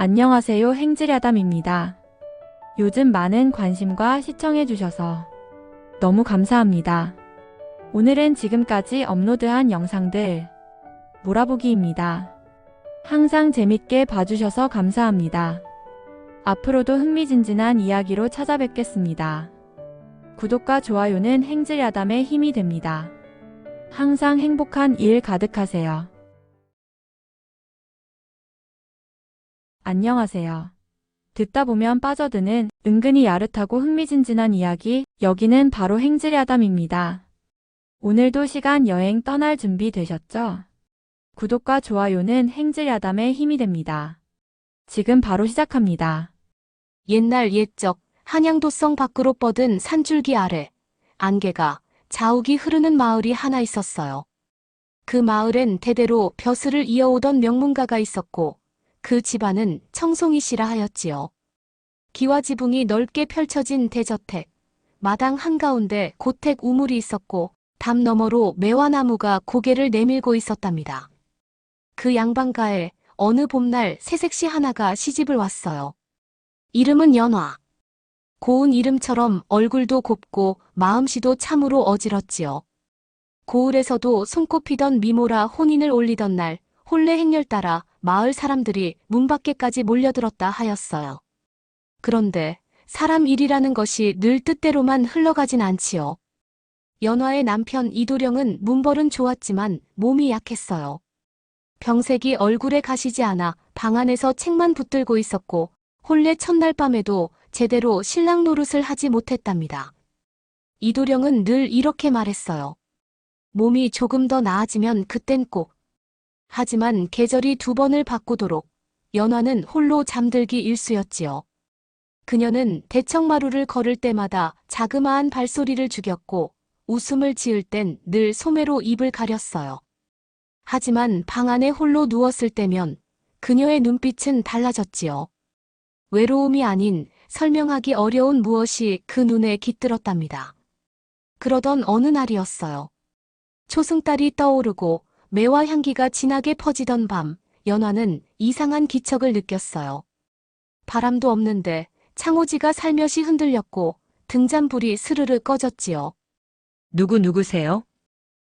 안녕하세요. 행질야담입니다. 요즘 많은 관심과 시청해주셔서 너무 감사합니다. 오늘은 지금까지 업로드한 영상들 몰아보기입니다. 항상 재밌게 봐주셔서 감사합니다. 앞으로도 흥미진진한 이야기로 찾아뵙겠습니다. 구독과 좋아요는 행질야담의 힘이 됩니다. 항상 행복한 일 가득하세요. 안녕하세요. 듣다 보면 빠져드는 은근히 야릇하고 흥미진진한 이야기, 여기는 바로 행질야담입니다. 오늘도 시간 여행 떠날 준비 되셨죠? 구독과 좋아요는 행질야담의 힘이 됩니다. 지금 바로 시작합니다. 옛날 옛적 한양도성 밖으로 뻗은 산줄기 아래 안개가 자욱이 흐르는 마을이 하나 있었어요. 그 마을엔 대대로 벼슬을 이어오던 명문가가 있었고 그 집안은 청송이 씨라 하였지요. 기와 지붕이 넓게 펼쳐진 대저택, 마당 한가운데 고택 우물이 있었고 담 너머로 매화나무가 고개를 내밀고 있었답니다. 그 양반가에 어느 봄날 새색시 하나가 시집을 왔어요. 이름은 연화. 고운 이름처럼 얼굴도 곱고 마음씨도 참으로 어지럽지요. 고을에서도 손꼽히던 미모라 혼인을 올리던 날 혼례 행렬 따라 마을 사람들이 문 밖에까지 몰려들었다 하였어요. 그런데 사람 일이라는 것이 늘 뜻대로만 흘러가진 않지요. 연화의 남편 이도령은 문벌은 좋았지만 몸이 약했어요. 병색이 얼굴에 가시지 않아 방 안에서 책만 붙들고 있었고 혼례 첫날 밤에도 제대로 신랑 노릇을 하지 못했답니다. 이도령은 늘 이렇게 말했어요. 몸이 조금 더 나아지면 그땐 꼭. 하지만 계절이 두 번을 바꾸도록 연화는 홀로 잠들기 일쑤였지요. 그녀는 대청마루를 걸을 때마다 자그마한 발소리를 죽였고 웃음을 지을 땐 늘 소매로 입을 가렸어요. 하지만 방 안에 홀로 누웠을 때면 그녀의 눈빛은 달라졌지요. 외로움이 아닌 설명하기 어려운 무엇이 그 눈에 깃들었답니다. 그러던 어느 날이었어요. 초승달이 떠오르고 매화 향기가 진하게 퍼지던 밤, 연화는 이상한 기척을 느꼈어요. 바람도 없는데 창호지가 살며시 흔들렸고 등잔불이 스르르 꺼졌지요. 누구세요?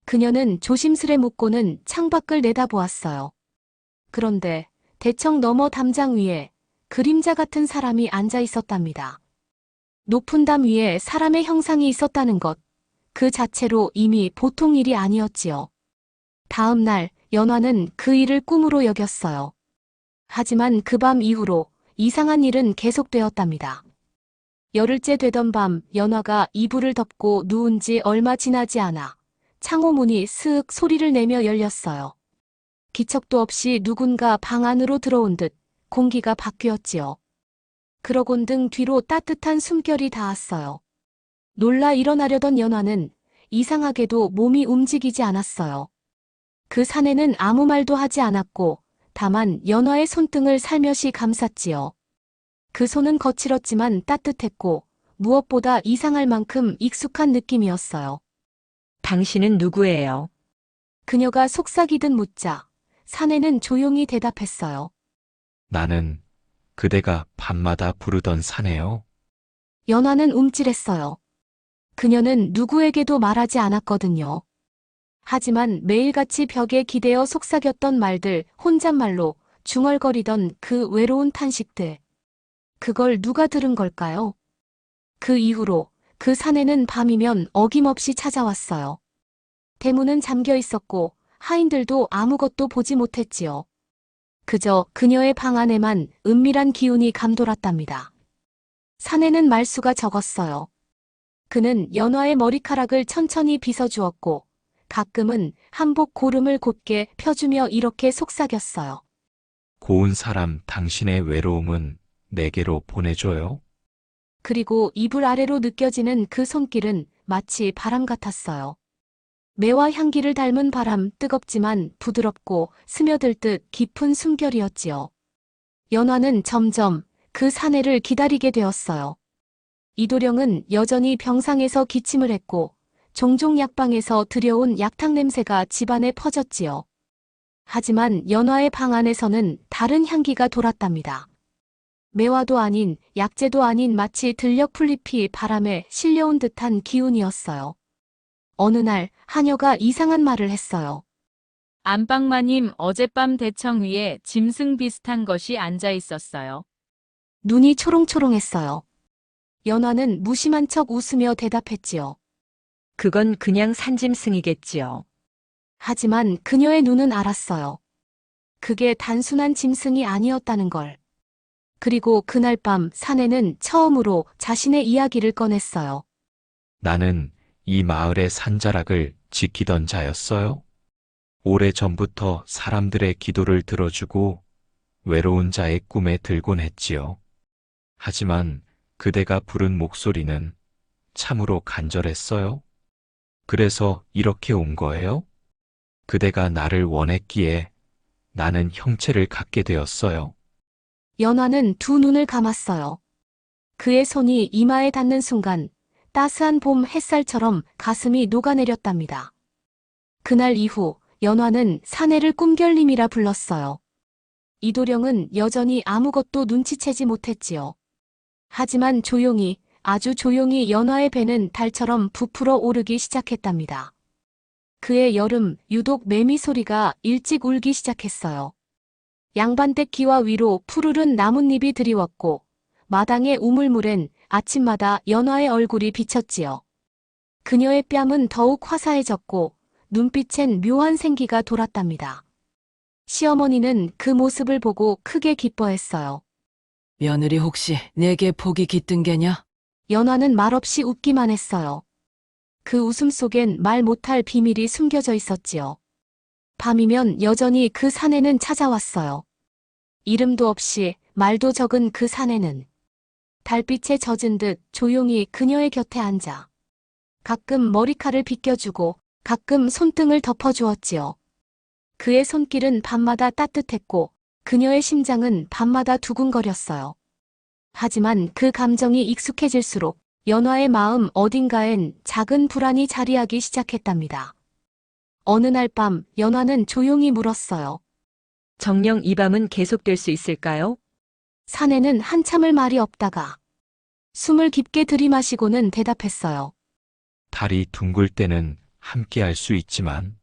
그녀는 조심스레 묻고는 창밖을 내다보았어요. 그런데 대청 너머 담장 위에 그림자 같은 사람이 앉아 있었답니다. 높은 담 위에 사람의 형상이 있었다는 것, 그 자체로 이미 보통 일이 아니었지요. 다음 날 연화는 그 일을 꿈으로 여겼어요. 하지만 그 밤 이후로 이상한 일은 계속되었답니다. 열흘째 되던 밤 연화가 이불을 덮고 누운 지 얼마 지나지 않아 창호문이 스윽 소리를 내며 열렸어요. 기척도 없이 누군가 방 안으로 들어온 듯 공기가 바뀌었지요. 그러곤 뒤로 따뜻한 숨결이 닿았어요. 놀라 일어나려던 연화는 이상하게도 몸이 움직이지 않았어요. 그 사내는 아무 말도 하지 않았고 다만 연화의 손등을 살며시 감쌌지요. 그 손은 거칠었지만 따뜻했고 무엇보다 이상할 만큼 익숙한 느낌이었어요. 당신은 누구예요? 그녀가 속삭이듯 묻자 사내는 조용히 대답했어요. 나는 그대가 밤마다 부르던 사내요. 연화는 움찔했어요. 그녀는 누구에게도 말하지 않았거든요. 하지만 매일같이 벽에 기대어 속삭였던 말들, 혼잣말로 중얼거리던 그 외로운 탄식들. 그걸 누가 들은 걸까요? 그 이후로 그 사내는 밤이면 어김없이 찾아왔어요. 대문은 잠겨 있었고 하인들도 아무것도 보지 못했지요. 그저 그녀의 방 안에만 은밀한 기운이 감돌았답니다. 사내는 말수가 적었어요. 그는 연화의 머리카락을 천천히 빗어주었고 가끔은 한복 고름을 곧게 펴주며 이렇게 속삭였어요. 고운 사람 당신의 외로움은 내게로 보내줘요. 그리고 이불 아래로 느껴지는 그 손길은 마치 바람 같았어요. 매화 향기를 닮은 바람, 뜨겁지만 부드럽고 스며들 듯 깊은 숨결이었지요. 연화는 점점 그 사내를 기다리게 되었어요. 이도령은 여전히 병상에서 기침을 했고 종종 약방에서 들여온 약탕 냄새가 집안에 퍼졌지요. 하지만 연화의 방 안에서는 다른 향기가 돌았답니다. 매화도 아닌 약재도 아닌 마치 들녘 풀잎이 바람에 실려온 듯한 기운이었어요. 어느 날 하녀가 이상한 말을 했어요. 안방마님 어젯밤 대청 위에 짐승 비슷한 것이 앉아 있었어요. 눈이 초롱초롱했어요. 연화는 무심한 척 웃으며 대답했지요. 그건 그냥 산짐승이겠지요. 하지만 그녀의 눈은 알았어요. 그게 단순한 짐승이 아니었다는 걸. 그리고 그날 밤 사내는 처음으로 자신의 이야기를 꺼냈어요. 나는 이 마을의 산자락을 지키던 자였어요. 오래전부터 사람들의 기도를 들어주고 외로운 자의 꿈에 들곤 했지요. 하지만 그대가 부른 목소리는 참으로 간절했어요. 그래서 이렇게 온 거예요. 그대가 나를 원했기에 나는 형체를 갖게 되었어요. 연화는 두 눈을 감았어요. 그의 손이 이마에 닿는 순간 따스한 봄 햇살처럼 가슴이 녹아내렸답니다. 그날 이후 연화는 사내를 꿈결님이라 불렀어요. 이도령은 여전히 아무것도 눈치채지 못했지요. 하지만 조용히, 아주 조용히 연화의 배는 달처럼 부풀어 오르기 시작했답니다. 그의 여름 유독 매미 소리가 일찍 울기 시작했어요. 양반댁 기와 위로 푸르른 나뭇잎이 드리웠고 마당의 우물물엔 아침마다 연화의 얼굴이 비쳤지요. 그녀의 뺨은 더욱 화사해졌고 눈빛엔 묘한 생기가 돌았답니다. 시어머니는 그 모습을 보고 크게 기뻐했어요. 며느리 혹시 내게 복이 깃든 게냐? 연화는 말없이 웃기만 했어요. 그 웃음 속엔 말 못할 비밀이 숨겨져 있었지요. 밤이면 여전히 그 사내는 찾아왔어요. 이름도 없이 말도 적은 그 사내는 달빛에 젖은 듯 조용히 그녀의 곁에 앉아 가끔 머리칼을 빗겨주고 가끔 손등을 덮어주었지요. 그의 손길은 밤마다 따뜻했고 그녀의 심장은 밤마다 두근거렸어요. 하지만 그 감정이 익숙해질수록 연화의 마음 어딘가엔 작은 불안이 자리하기 시작했답니다. 어느 날 밤 연화는 조용히 물었어요. 정녕 이 밤은 계속될 수 있을까요? 사내는 한참을 말이 없다가 숨을 깊게 들이마시고는 대답했어요. 달이 둥글 때는 함께 할 수 있지만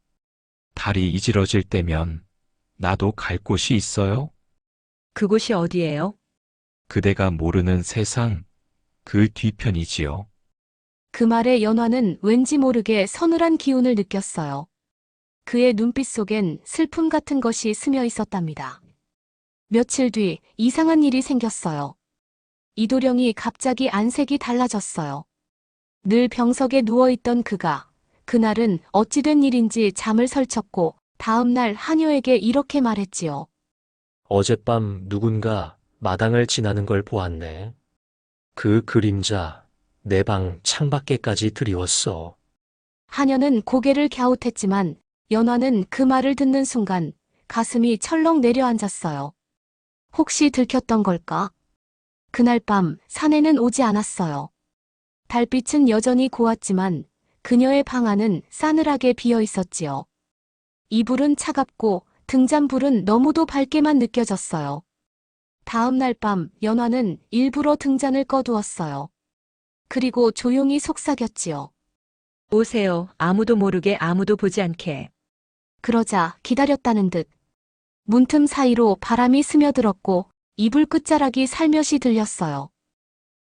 달이 이지러질 때면 나도 갈 곳이 있어요. 그곳이 어디예요? 그대가 모르는 세상 그 뒤편이지요. 그 말에 연화는 왠지 모르게 서늘한 기운을 느꼈어요. 그의 눈빛 속엔 슬픔 같은 것이 스며 있었답니다. 며칠 뒤 이상한 일이 생겼어요. 이도령이 갑자기 안색이 달라졌어요. 늘 병석에 누워있던 그가 그날은 어찌된 일인지 잠을 설쳤고 다음 날 하녀에게 이렇게 말했지요. 어젯밤 누군가 마당을 지나는 걸 보았네. 그 그림자 내 방 창밖에까지 드리웠어. 하녀는 고개를 갸웃했지만 연화는 그 말을 듣는 순간 가슴이 철렁 내려앉았어요. 혹시 들켰던 걸까? 그날 밤 사내는 오지 않았어요. 달빛은 여전히 고왔지만 그녀의 방 안은 싸늘하게 비어 있었지요. 이불은 차갑고 등잔불은 너무도 밝게만 느껴졌어요. 다음 날 밤 연화는 일부러 등잔을 꺼두었어요. 그리고 조용히 속삭였지요. 오세요. 아무도 모르게 아무도 보지 않게. 그러자 기다렸다는 듯 문틈 사이로 바람이 스며들었고 이불 끝자락이 살며시 들렸어요.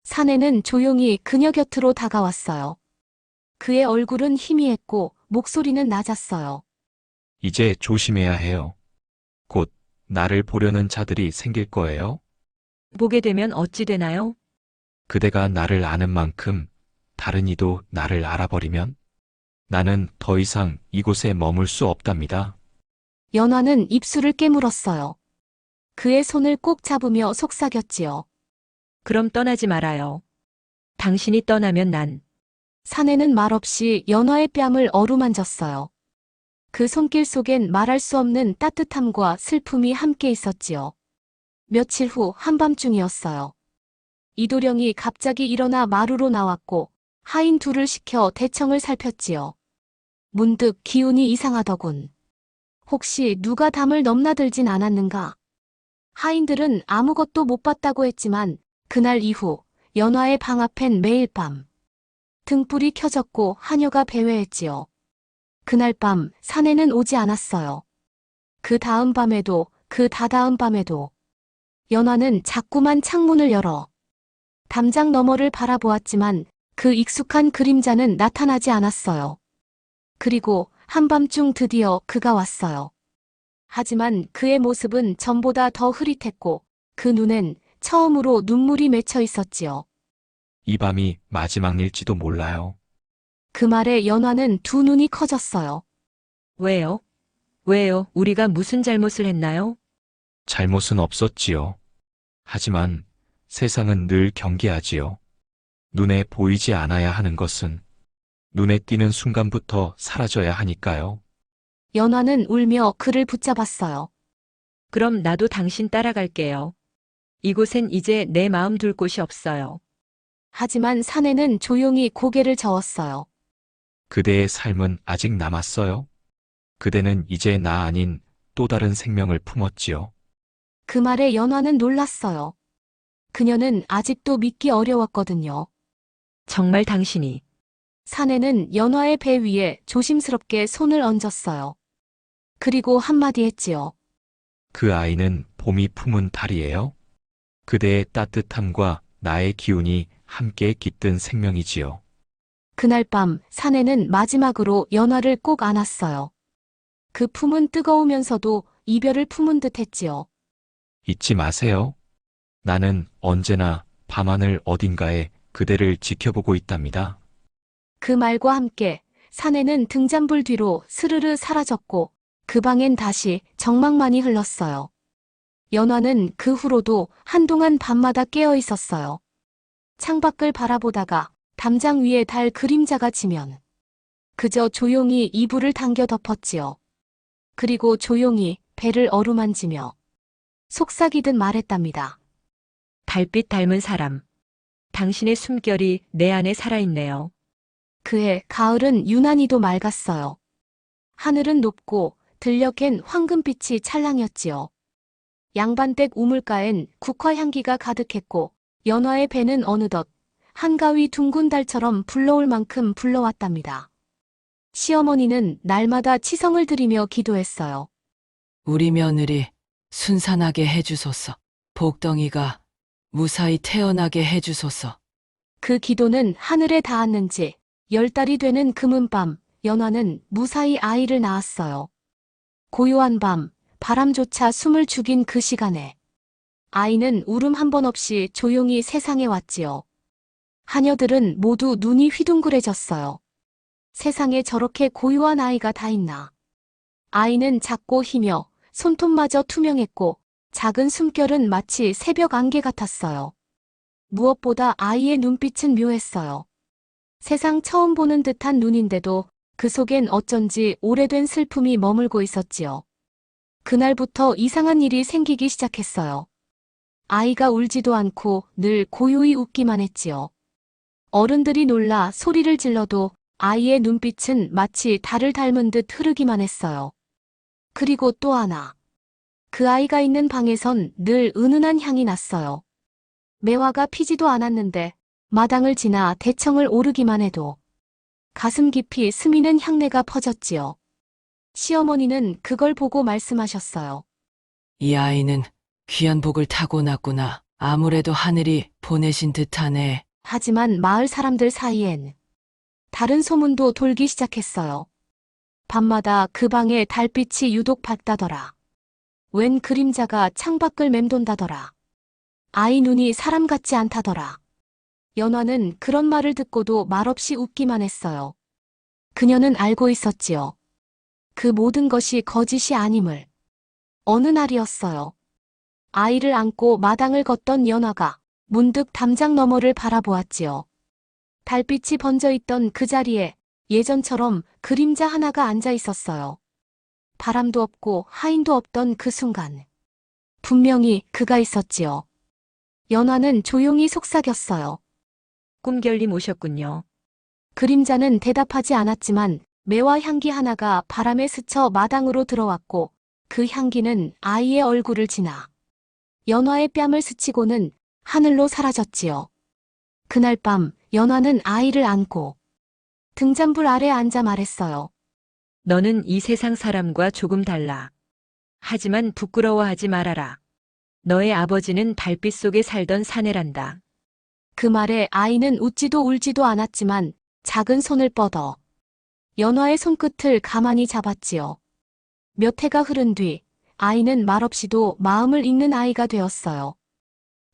사내는 조용히 그녀 곁으로 다가왔어요. 그의 얼굴은 희미했고 목소리는 낮았어요. 이제 조심해야 해요. 곧 나를 보려는 자들이 생길 거예요. 보게 되면 어찌 되나요? 그대가 나를 아는 만큼 다른 이도 나를 알아버리면 나는 더 이상 이곳에 머물 수 없답니다. 연화는 입술을 깨물었어요. 그의 손을 꼭 잡으며 속삭였지요. 그럼 떠나지 말아요. 당신이 떠나면 난 사내는 말없이 연화의 뺨을 어루만졌어요. 그 손길 속엔 말할 수 없는 따뜻함과 슬픔이 함께 있었지요. 며칠 후 한밤중이었어요. 이도령이 갑자기 일어나 마루로 나왔고 하인 둘을 시켜 대청을 살폈지요. 문득 기운이 이상하더군. 혹시 누가 담을 넘나들진 않았는가? 하인들은 아무것도 못 봤다고 했지만 그날 이후 연화의 방 앞엔 매일 밤 등불이 켜졌고 하녀가 배회했지요. 그날 밤 사내는 오지 않았어요. 그 다음 밤에도 그 다다음 밤에도 연화는 자꾸만 창문을 열어 담장 너머를 바라보았지만 그 익숙한 그림자는 나타나지 않았어요. 그리고 한밤중 드디어 그가 왔어요. 하지만 그의 모습은 전보다 더 흐릿했고 그 눈엔 처음으로 눈물이 맺혀 있었지요. 이 밤이 마지막일지도 몰라요. 그 말에 연화는 두 눈이 커졌어요. 왜요? 왜요? 우리가 무슨 잘못을 했나요? 잘못은 없었지요. 하지만 세상은 늘 경계하지요. 눈에 보이지 않아야 하는 것은 눈에 띄는 순간부터 사라져야 하니까요. 연화는 울며 그를 붙잡았어요. 그럼 나도 당신 따라갈게요. 이곳엔 이제 내 마음 둘 곳이 없어요. 하지만 사내는 조용히 고개를 저었어요. 그대의 삶은 아직 남았어요. 그대는 이제 나 아닌 또 다른 생명을 품었지요. 그 말에 연화는 놀랐어요. 그녀는 아직도 믿기 어려웠거든요. 정말 당신이 사내는 연화의 배 위에 조심스럽게 손을 얹었어요. 그리고 한마디 했지요. 그 아이는 봄이 품은 달이에요. 그대의 따뜻함과 나의 기운이 함께 깃든 생명이지요. 그날 밤 사내는 마지막으로 연화를 꼭 안았어요. 그 품은 뜨거우면서도 이별을 품은 듯 했지요. 잊지 마세요. 나는 언제나 밤하늘 어딘가에 그대를 지켜보고 있답니다. 그 말과 함께 사내는 등잔불 뒤로 스르르 사라졌고 그 방엔 다시 정막만이 흘렀어요. 연화는 그 후로도 한동안 밤마다 깨어 있었어요. 창밖을 바라보다가 담장 위에 달 그림자가 지면 그저 조용히 이불을 당겨 덮었지요. 그리고 조용히 배를 어루만지며 속삭이듯 말했답니다. 달빛 닮은 사람. 당신의 숨결이 내 안에 살아있네요. 그해 가을은 유난히도 맑았어요. 하늘은 높고 들녘엔 황금빛이 찰랑이었지요. 양반댁 우물가엔 국화 향기가 가득했고 연화의 배는 어느덧 한가위 둥근 달처럼 불러올 만큼 불러왔답니다. 시어머니는 날마다 치성을 드리며 기도했어요. 우리 며느리 순산하게 해주소서. 복덩이가 무사히 태어나게 해주소서. 그 기도는 하늘에 닿았는지 10달이 되는 금은밤 연화는 무사히 아이를 낳았어요. 고요한 밤 바람조차 숨을 죽인 그 시간에 아이는 울음 한 번 없이 조용히 세상에 왔지요. 하녀들은 모두 눈이 휘둥그레졌어요. 세상에 저렇게 고요한 아이가 다 있나. 아이는 작고 희며 손톱마저 투명했고 작은 숨결은 마치 새벽 안개 같았어요. 무엇보다 아이의 눈빛은 묘했어요. 세상 처음 보는 듯한 눈인데도 그 속엔 어쩐지 오래된 슬픔이 머물고 있었지요. 그날부터 이상한 일이 생기기 시작했어요. 아이가 울지도 않고 늘 고요히 웃기만 했지요. 어른들이 놀라 소리를 질러도 아이의 눈빛은 마치 달을 닮은 듯 흐르기만 했어요. 그리고 또 하나. 그 아이가 있는 방에선 늘 은은한 향이 났어요. 매화가 피지도 않았는데 마당을 지나 대청을 오르기만 해도 가슴 깊이 스미는 향내가 퍼졌지요. 시어머니는 그걸 보고 말씀하셨어요. 이 아이는 귀한 복을 타고났구나. 아무래도 하늘이 보내신 듯하네. 하지만 마을 사람들 사이엔 다른 소문도 돌기 시작했어요. 밤마다 그 방에 달빛이 유독 밝다더라. 웬 그림자가 창밖을 맴돈다더라. 아이 눈이 사람 같지 않다더라. 연화는 그런 말을 듣고도 말없이 웃기만 했어요. 그녀는 알고 있었지요. 그 모든 것이 거짓이 아님을. 어느 날이었어요. 아이를 안고 마당을 걷던 연화가 문득 담장 너머를 바라보았지요. 달빛이 번져 있던 그 자리에 예전처럼 그림자 하나가 앉아 있었어요. 바람도 없고 하인도 없던 그 순간. 분명히 그가 있었지요. 연화는 조용히 속삭였어요. 꿈결님 오셨군요. 그림자는 대답하지 않았지만 매화 향기 하나가 바람에 스쳐 마당으로 들어왔고 그 향기는 아이의 얼굴을 지나 연화의 뺨을 스치고는 하늘로 사라졌지요. 그날 밤 연화는 아이를 안고 등잔불 아래 앉아 말했어요. 너는 이 세상 사람과 조금 달라. 하지만 부끄러워하지 말아라. 너의 아버지는 달빛 속에 살던 사내란다. 그 말에 아이는 웃지도 울지도 않았지만 작은 손을 뻗어 연화의 손끝을 가만히 잡았지요. 몇 해가 흐른 뒤 아이는 말없이도 마음을 읽는 아이가 되었어요.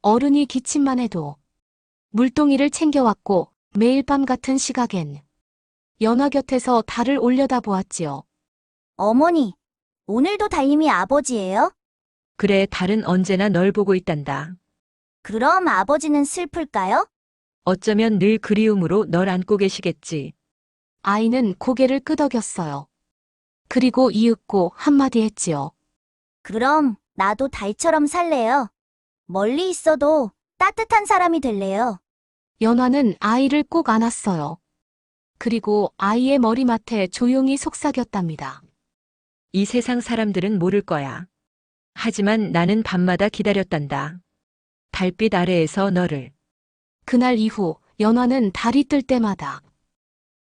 어른이 기침만 해도 물동이를 챙겨왔고 매일 밤 같은 시각엔 연화 곁에서 달을 올려다 보았지요. 어머니, 오늘도 달님이 아버지예요? 그래, 달은 언제나 널 보고 있단다. 그럼 아버지는 슬플까요? 어쩌면 늘 그리움으로 널 안고 계시겠지. 아이는 고개를 끄덕였어요. 그리고 이윽고 한마디 했지요. 그럼 나도 달처럼 살래요. 멀리 있어도 따뜻한 사람이 될래요. 연화는 아이를 꼭 안았어요. 그리고 아이의 머리맡에 조용히 속삭였답니다. 이 세상 사람들은 모를 거야. 하지만 나는 밤마다 기다렸단다. 달빛 아래에서 너를. 그날 이후 연화는 달이 뜰 때마다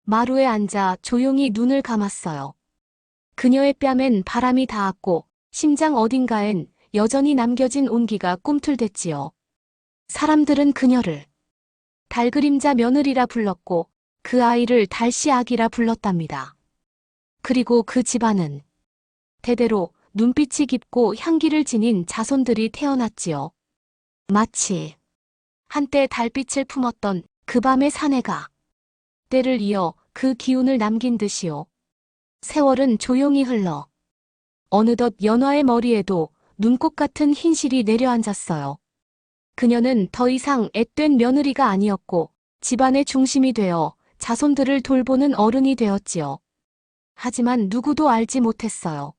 마루에 앉아 조용히 눈을 감았어요. 그녀의 뺨엔 바람이 닿았고 심장 어딘가엔 여전히 남겨진 온기가 꿈틀댔지요. 사람들은 그녀를 달그림자 며느리라 불렀고 그 아이를 달씨 아기라 불렀답니다. 그리고 그 집안은 대대로 눈빛이 깊고 향기를 지닌 자손들이 태어났지요. 마치 한때 달빛을 품었던 그 밤의 사내가 때를 이어 그 기운을 남긴 듯이요. 세월은 조용히 흘러 어느덧 연화의 머리에도 눈꽃 같은 흰실이 내려앉았어요. 그녀는 더 이상 앳된 며느리가 아니었고 집안의 중심이 되어 자손들을 돌보는 어른이 되었지요. 하지만 누구도 알지 못했어요.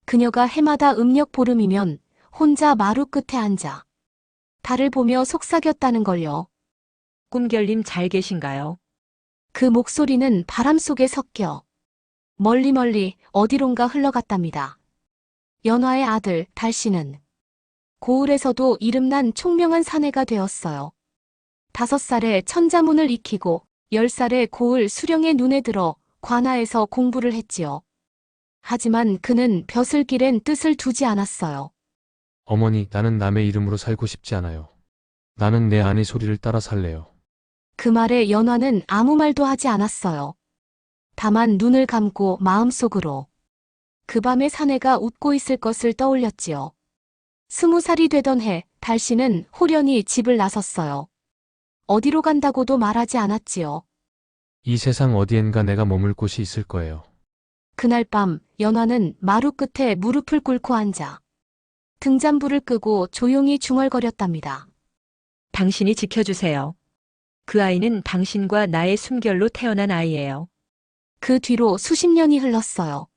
그녀가 해마다 음력 보름이면 혼자 마루 끝에 앉아 달을 보며 속삭였다는 걸요. 꿈결님 잘 계신가요? 그 목소리는 바람 속에 섞여 멀리 어디론가 흘러갔답니다. 연화의 아들 달씨는 고을에서도 이름난 총명한 사내가 되었어요. 5살에 천자문을 익히고 10살에 고을 수령의 눈에 들어 관아에서 공부를 했지요. 하지만 그는 벼슬길엔 뜻을 두지 않았어요. 어머니, 나는 남의 이름으로 살고 싶지 않아요. 나는 내 아내 소리를 따라 살래요. 그 말에 연화는 아무 말도 하지 않았어요. 다만 눈을 감고 마음속으로 그 밤의 사내가 웃고 있을 것을 떠올렸지요. 20살이 되던 해 달씨는 호련히 집을 나섰어요. 어디로 간다고도 말하지 않았지요. 이 세상 어디엔가 내가 머물 곳이 있을 거예요. 그날 밤 연화는 마루 끝에 무릎을 꿇고 앉아 등잔불을 끄고 조용히 중얼거렸답니다. 당신이 지켜주세요. 그 아이는 당신과 나의 숨결로 태어난 아이예요. 그 뒤로 수십 년이 흘렀어요.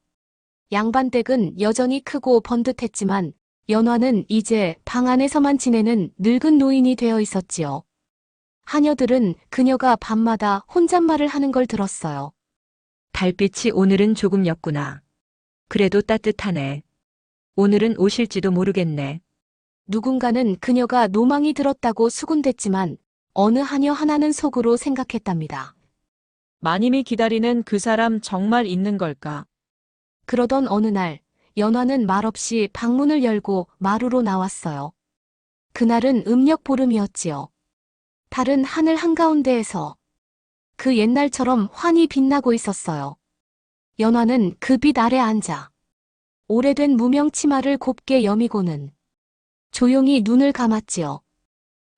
양반댁은 여전히 크고 번듯했지만 연화는 이제 방 안에서만 지내는 늙은 노인이 되어 있었지요. 하녀들은 그녀가 밤마다 혼잣말을 하는 걸 들었어요. 달빛이 오늘은 조금 였구나. 그래도 따뜻하네. 오늘은 오실지도 모르겠네. 누군가는 그녀가 노망이 들었다고 수군댔지만 어느 하녀 하나는 속으로 생각했답니다. 마님이 기다리는 그 사람 정말 있는 걸까? 그러던 어느 날 연화는 말없이 방문을 열고 마루로 나왔어요. 그날은 음력 보름이었지요. 달은 하늘 한가운데에서 그 옛날처럼 환히 빛나고 있었어요. 연화는 그 빛 아래 앉아 오래된 무명 치마를 곱게 여미고는 조용히 눈을 감았지요.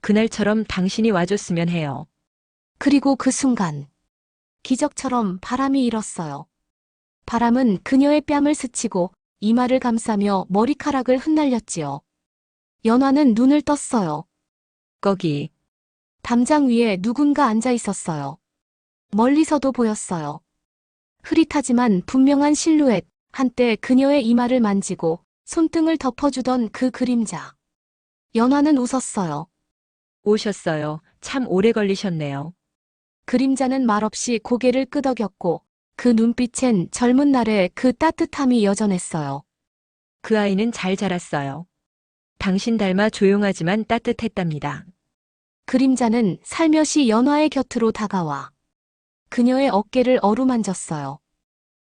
그날처럼 당신이 와줬으면 해요. 그리고 그 순간 기적처럼 바람이 일었어요. 바람은 그녀의 뺨을 스치고 이마를 감싸며 머리카락을 흩날렸지요. 연화는 눈을 떴어요. 거기. 담장 위에 누군가 앉아 있었어요. 멀리서도 보였어요. 흐릿하지만 분명한 실루엣, 한때 그녀의 이마를 만지고 손등을 덮어주던 그 그림자. 연화는 웃었어요. 오셨어요. 참 오래 걸리셨네요. 그림자는 말없이 고개를 끄덕였고 그 눈빛엔 젊은 날의 그 따뜻함이 여전했어요. 그 아이는 잘 자랐어요. 당신 닮아 조용하지만 따뜻했답니다. 그림자는 살며시 연화의 곁으로 다가와 그녀의 어깨를 어루만졌어요.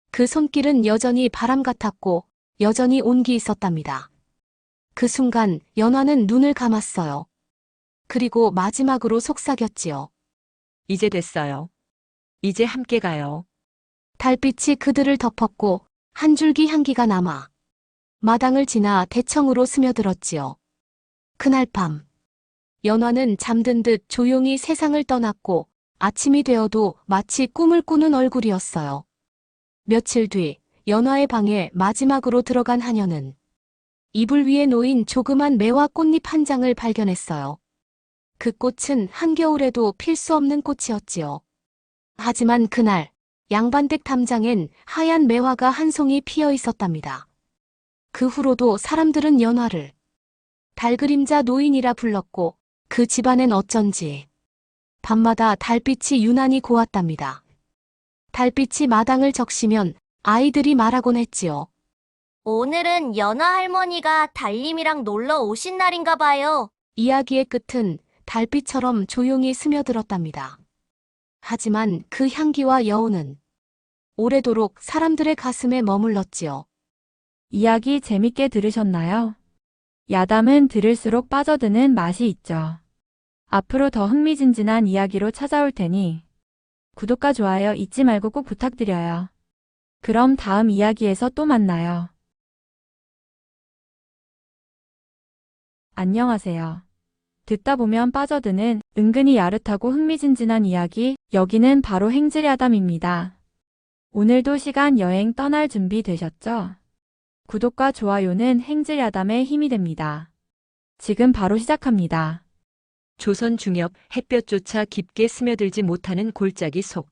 그 손길은 여전히 바람 같았고 여전히 온기 있었답니다. 그 순간 연화는 눈을 감았어요. 그리고 마지막으로 속삭였지요. 이제 됐어요. 이제 함께 가요. 달빛이 그들을 덮었고 한 줄기 향기가 남아 마당을 지나 대청으로 스며들었지요. 그날 밤 연화는 잠든 듯 조용히 세상을 떠났고 아침이 되어도 마치 꿈을 꾸는 얼굴이었어요. 며칠 뒤 연화의 방에 마지막으로 들어간 하녀는 이불 위에 놓인 조그만 매화 꽃잎 한 장을 발견했어요. 그 꽃은 한겨울에도 필 수 없는 꽃이었지요. 하지만 그날 양반댁 담장엔 하얀 매화가 한 송이 피어 있었답니다. 그 후로도 사람들은 연화를 달그림자 노인이라 불렀고 그 집안엔 어쩐지 밤마다 달빛이 유난히 고왔답니다. 달빛이 마당을 적시면 아이들이 말하곤 했지요. 오늘은 연화 할머니가 달님이랑 놀러 오신 날인가 봐요. 이야기의 끝은 달빛처럼 조용히 스며들었답니다. 하지만 그 향기와 여운은 오래도록 사람들의 가슴에 머물렀지요. 이야기 재밌게 들으셨나요? 야담은 들을수록 빠져드는 맛이 있죠. 앞으로 더 흥미진진한 이야기로 찾아올 테니 구독과 좋아요 잊지 말고 꼭 부탁드려요. 그럼 다음 이야기에서 또 만나요. 안녕하세요. 듣다 보면 빠져드는 은근히 야릇하고 흥미진진한 이야기, 여기는 바로 행즈리아담입니다. 오늘도 시간 여행 떠날 준비 되셨죠? 구독과 좋아요는 행즈리아담의 힘이 됩니다. 지금 바로 시작합니다. 조선 중엽 햇볕조차 깊게 스며들지 못하는 골짜기 속.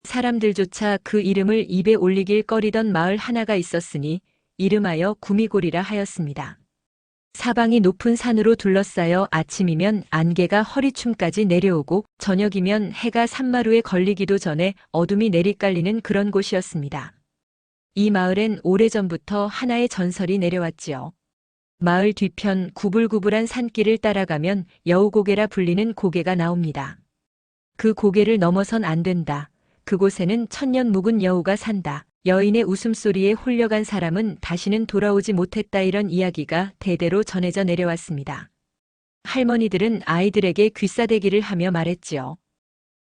사람들조차 그 이름을 입에 올리길 꺼리던 마을 하나가 있었으니 이름하여 구미골이라 하였습니다. 사방이 높은 산으로 둘러싸여 아침이면 안개가 허리춤까지 내려오고 저녁이면 해가 산마루에 걸리기도 전에 어둠이 내리깔리는 그런 곳이었습니다. 이 마을엔 오래전부터 하나의 전설이 내려왔지요. 마을 뒤편 구불구불한 산길을 따라가면 여우고개라 불리는 고개가 나옵니다. 그 고개를 넘어선 안 된다. 그곳에는 천년 묵은 여우가 산다. 여인의 웃음소리에 홀려간 사람은 다시는 돌아오지 못했다. 이런 이야기가 대대로 전해져 내려왔습니다. 할머니들은 아이들에게 귀싸대기를 하며 말했지요.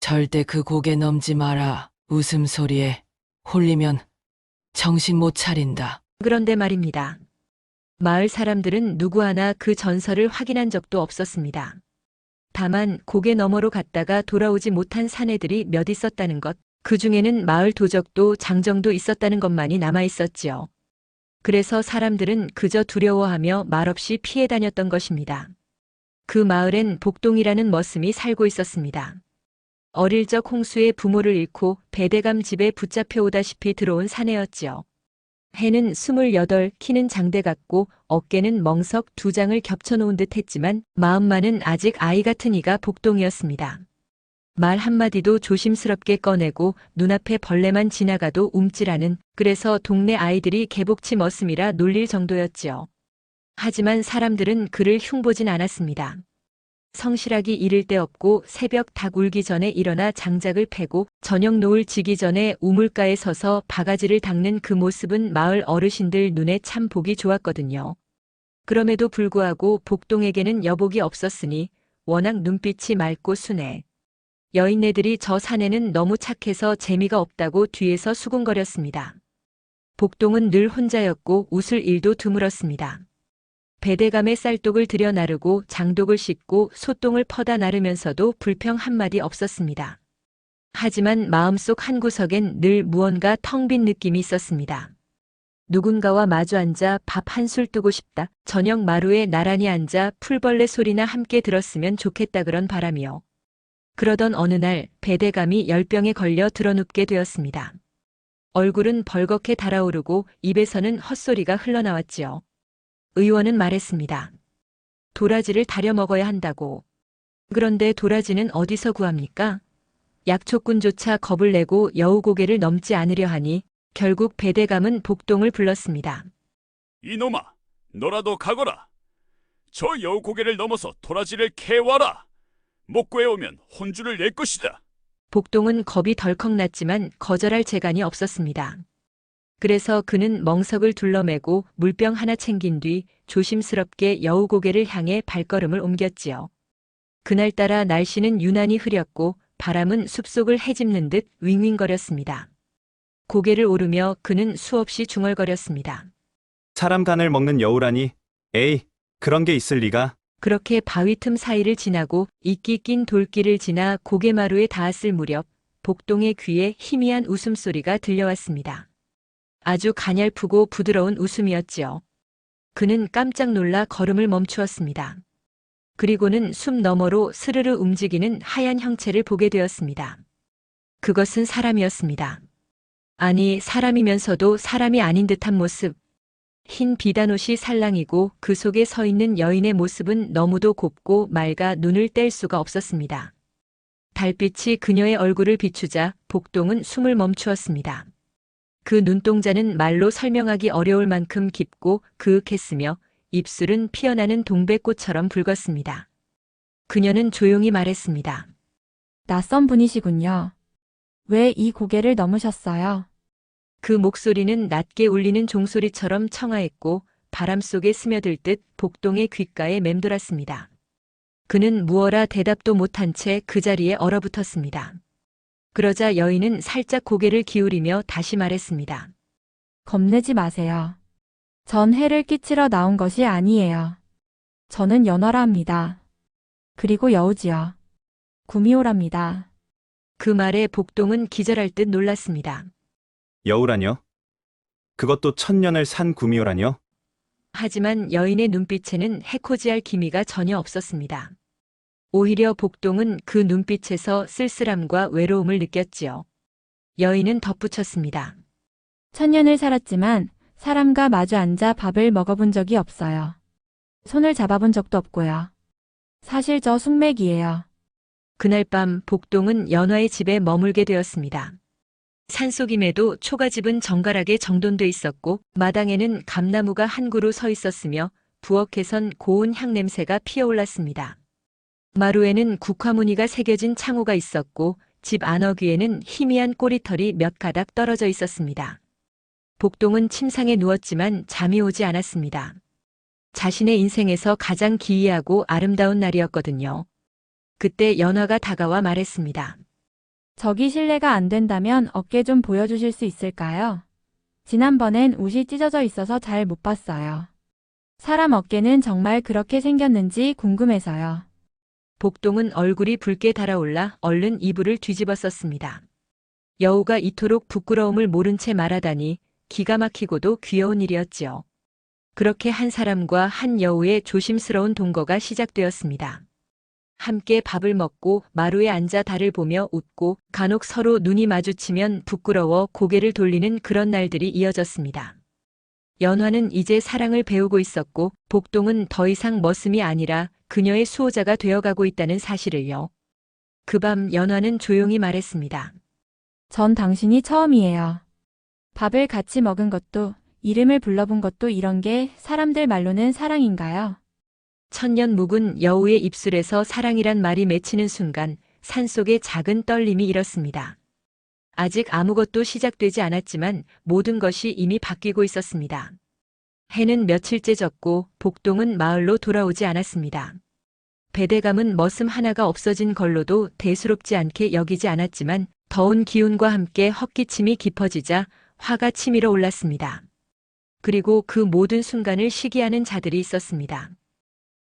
절대 그 고개 넘지 마라. 웃음소리에 홀리면 정신 못 차린다. 그런데 말입니다. 마을 사람들은 누구 하나 그 전설을 확인한 적도 없었습니다. 다만 고개 너머로 갔다가 돌아오지 못한 사내들이 몇 있었다는 것, 그 중에는 마을 도적도 장정도 있었다는 것만이 남아 있었지요. 그래서 사람들은 그저 두려워하며 말없이 피해 다녔던 것입니다. 그 마을엔 복동이라는 머슴이 살고 있었습니다. 어릴 적 홍수에 부모를 잃고 배대감 집에 붙잡혀 오다시피 들어온 사내였지요. 해는 28, 키는 장대 같고 어깨는 멍석 2장을 겹쳐놓은 듯 했지만 마음만은 아직 아이 같은 이가 복동이었습니다. 말 한마디도 조심스럽게 꺼내고 눈앞에 벌레만 지나가도 움찔하는, 그래서 동네 아이들이 개복치 머슴이라 놀릴 정도였지요. 하지만 사람들은 그를 흉보진 않았습니다. 성실하기 이를 데 없고 새벽 닭 울기 전에 일어나 장작을 패고 저녁 노을 지기 전에 우물가에 서서 바가지를 닦는 그 모습은 마을 어르신들 눈에 참 보기 좋았거든요. 그럼에도 불구하고 복동에게는 여복이 없었으니 워낙 눈빛이 맑고 순해. 여인네들이 저 사내는 너무 착해서 재미가 없다고 뒤에서 수군거렸습니다. 복동은 늘 혼자였고 웃을 일도 드물었습니다. 배대감에 쌀독을 들여 나르고 장독을 씻고 소똥을 퍼다 나르면서도 불평 한마디 없었습니다. 하지만 마음속 한구석엔 늘 무언가 텅 빈 느낌이 있었습니다. 누군가와 마주 앉아 밥 한술 뜨고 싶다. 저녁 마루에 나란히 앉아 풀벌레 소리나 함께 들었으면 좋겠다 그런 바람이요. 그러던 어느 날 배대감이 열병에 걸려 드러눕게 되었습니다. 얼굴은 벌겋게 달아오르고 입에서는 헛소리가 흘러나왔지요. 의원은 말했습니다. 도라지를 다려 먹어야 한다고. 그런데 도라지는 어디서 구합니까? 약초꾼조차 겁을 내고 여우고개를 넘지 않으려 하니 결국 배대감은 복동을 불렀습니다. 이놈아, 너라도 가거라. 저 여우 고개를 넘어서 도라지를 캐와라. 못 구해오면 혼주를 낼 것이다. 복동은 겁이 덜컥 났지만 거절할 재간이 없었습니다. 그래서 그는 멍석을 둘러매고 물병 하나 챙긴 뒤 조심스럽게 여우 고개를 향해 발걸음을 옮겼지요. 그날따라 날씨는 유난히 흐렸고 바람은 숲속을 헤집는 듯 윙윙거렸습니다. 고개를 오르며 그는 수없이 중얼거렸습니다. 사람 간을 먹는 여우라니. 에이, 그런 게 있을 리가. 그렇게 바위 틈 사이를 지나고 이끼 낀 돌길을 지나 고개마루에 닿았을 무렵 복동의 귀에 희미한 웃음소리가 들려왔습니다. 아주 가냘프고 부드러운 웃음이었지요. 그는 깜짝 놀라 걸음을 멈추었습니다. 그리고는 숲 너머로 스르르 움직이는 하얀 형체를 보게 되었습니다. 그것은 사람이었습니다. 아니, 사람이면서도 사람이 아닌 듯한 모습. 흰 비단옷이 살랑이고 그 속에 서 있는 여인의 모습은 너무도 곱고 맑아 눈을 뗄 수가 없었습니다. 달빛이 그녀의 얼굴을 비추자 복동은 숨을 멈추었습니다. 그 눈동자는 말로 설명하기 어려울 만큼 깊고 그윽했으며 입술은 피어나는 동백꽃처럼 붉었습니다. 그녀는 조용히 말했습니다. 낯선 분이시군요. 왜 이 고개를 넘으셨어요? 그 목소리는 낮게 울리는 종소리처럼 청아했고 바람 속에 스며들 듯 복동의 귓가에 맴돌았습니다. 그는 무어라 대답도 못한 채 그 자리에 얼어붙었습니다. 그러자 여인은 살짝 고개를 기울이며 다시 말했습니다. 겁내지 마세요. 전 해를 끼치러 나온 것이 아니에요. 저는 연화라 합니다. 그리고 여우지요. 구미호랍니다. 그 말에 복동은 기절할 듯 놀랐습니다. 여우라뇨? 그것도 천년을 산 구미호라뇨? 하지만 여인의 눈빛에는 해코지할 기미가 전혀 없었습니다. 오히려 복동은 그 눈빛에서 쓸쓸함과 외로움을 느꼈지요. 여인은 덧붙였습니다. 천년을 살았지만 사람과 마주 앉아 밥을 먹어본 적이 없어요. 손을 잡아본 적도 없고요. 사실 저 숙맥이에요. 그날 밤 복동은 연화의 집에 머물게 되었습니다. 산속임에도 초가집은 정갈하게 정돈돼 있었고 마당에는 감나무가 한 그루 서 있었으며 부엌에선 고운 향냄새가 피어올랐습니다. 마루에는 국화무늬가 새겨진 창호가 있었고 집 안어귀에는 희미한 꼬리털이 몇 가닥 떨어져 있었습니다. 복동은 침상에 누웠지만 잠이 오지 않았습니다. 자신의 인생에서 가장 기이하고 아름다운 날이었거든요. 그때 연화가 다가와 말했습니다. 저기 실례가 안 된다면 어깨 좀 보여주실 수 있을까요? 지난번엔 옷이 찢어져 있어서 잘 못 봤어요. 사람 어깨는 정말 그렇게 생겼는지 궁금해서요. 복동은 얼굴이 붉게 달아올라 얼른 이불을 뒤집어 썼습니다. 여우가 이토록 부끄러움을 모른 채 말하다니 기가 막히고도 귀여운 일이었지요. 그렇게 한 사람과 한 여우의 조심스러운 동거가 시작되었습니다. 함께 밥을 먹고 마루에 앉아 달을 보며 웃고 간혹 서로 눈이 마주치면 부끄러워 고개를 돌리는 그런 날들이 이어졌습니다. 연화는 이제 사랑을 배우고 있었고 복동은 더 이상 머슴이 아니라 그녀의 수호자가 되어가고 있다는 사실을요. 그 밤 연화는 조용히 말했습니다. 전 당신이 처음이에요. 밥을 같이 먹은 것도, 이름을 불러본 것도 이런 게 사람들 말로는 사랑인가요? 천년 묵은 여우의 입술에서 사랑이란 말이 맺히는 순간 산속에 작은 떨림이 일었습니다. 아직 아무것도 시작되지 않았지만 모든 것이 이미 바뀌고 있었습니다. 해는 며칠째 졌고 복동은 마을로 돌아오지 않았습니다. 배대감은 머슴 하나가 없어진 걸로도 대수롭지 않게 여기지 않았지만 더운 기운과 함께 헛기침이 깊어지자 화가 치밀어 올랐습니다. 그리고 그 모든 순간을 시기하는 자들이 있었습니다.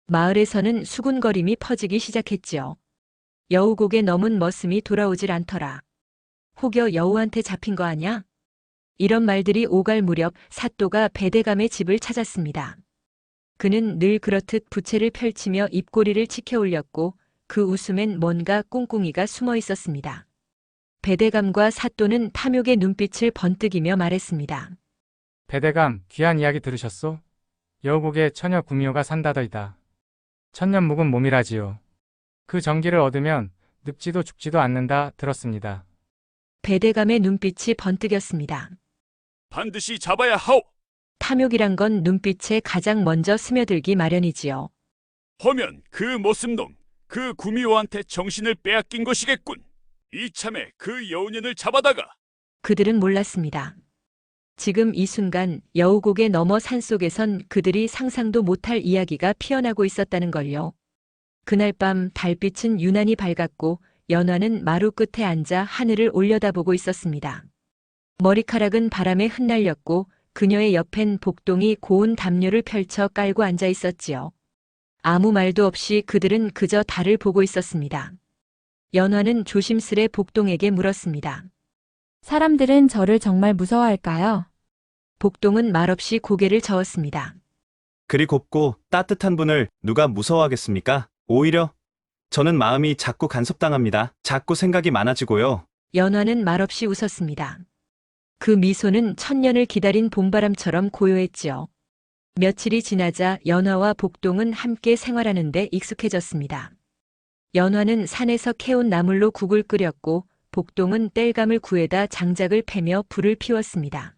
마을에서는 수군거림이 퍼지기 시작했지요. 여우곡에 넘은 머슴이 돌아오질 않더라. 혹여 여우한테 잡힌 거 아냐? 이런 말들이 오갈 무렵 사또가 배대감의 집을 찾았습니다. 그는 늘 그렇듯 부채를 펼치며 입꼬리를 치켜 올렸고 그 웃음엔 뭔가 꿍꿍이가 숨어 있었습니다. 배대감과 사또는 탐욕의 눈빛을 번뜩이며 말했습니다. 배대감, 귀한 이야기 들으셨소? 여우곡에 처녀 구미호가 산다더이다. 천년 묵은 몸이라지요. 그 정기를 얻으면 늙지도 죽지도 않는다 들었습니다. 배대감의 눈빛이 번뜩였습니다. 반드시 잡아야 하오. 탐욕이란 건 눈빛에 가장 먼저 스며들기 마련이지요. 허면 그 모습놈, 그 구미호한테 정신을 빼앗긴 것이겠군. 이참에 그 여우년을 잡아다가. 그들은 몰랐습니다. 지금 이 순간 여우곡에 넘어 산속에선 그들이 상상도 못할 이야기가 피어나고 있었다는 걸요. 그날 밤 달빛은 유난히 밝았고 연화는 마루 끝에 앉아 하늘을 올려다보고 있었습니다. 머리카락은 바람에 흩날렸고 그녀의 옆엔 복동이 고운 담요를 펼쳐 깔고 앉아 있었지요. 아무 말도 없이 그들은 그저 달을 보고 있었습니다. 연화는 조심스레 복동에게 물었습니다. 사람들은 저를 정말 무서워할까요? 복동은 말없이 고개를 저었습니다. 그리 곱고 따뜻한 분을 누가 무서워하겠습니까? 오히려 저는 마음이 자꾸 간섭당합니다. 자꾸 생각이 많아지고요. 연화는 말없이 웃었습니다. 그 미소는 천년을 기다린 봄바람처럼 고요했지요. 며칠이 지나자 연화와 복동은 함께 생활하는데 익숙해졌습니다. 연화는 산에서 캐온 나물로 국을 끓였고 복동은 땔감을 구해다 장작을 패며 불을 피웠습니다.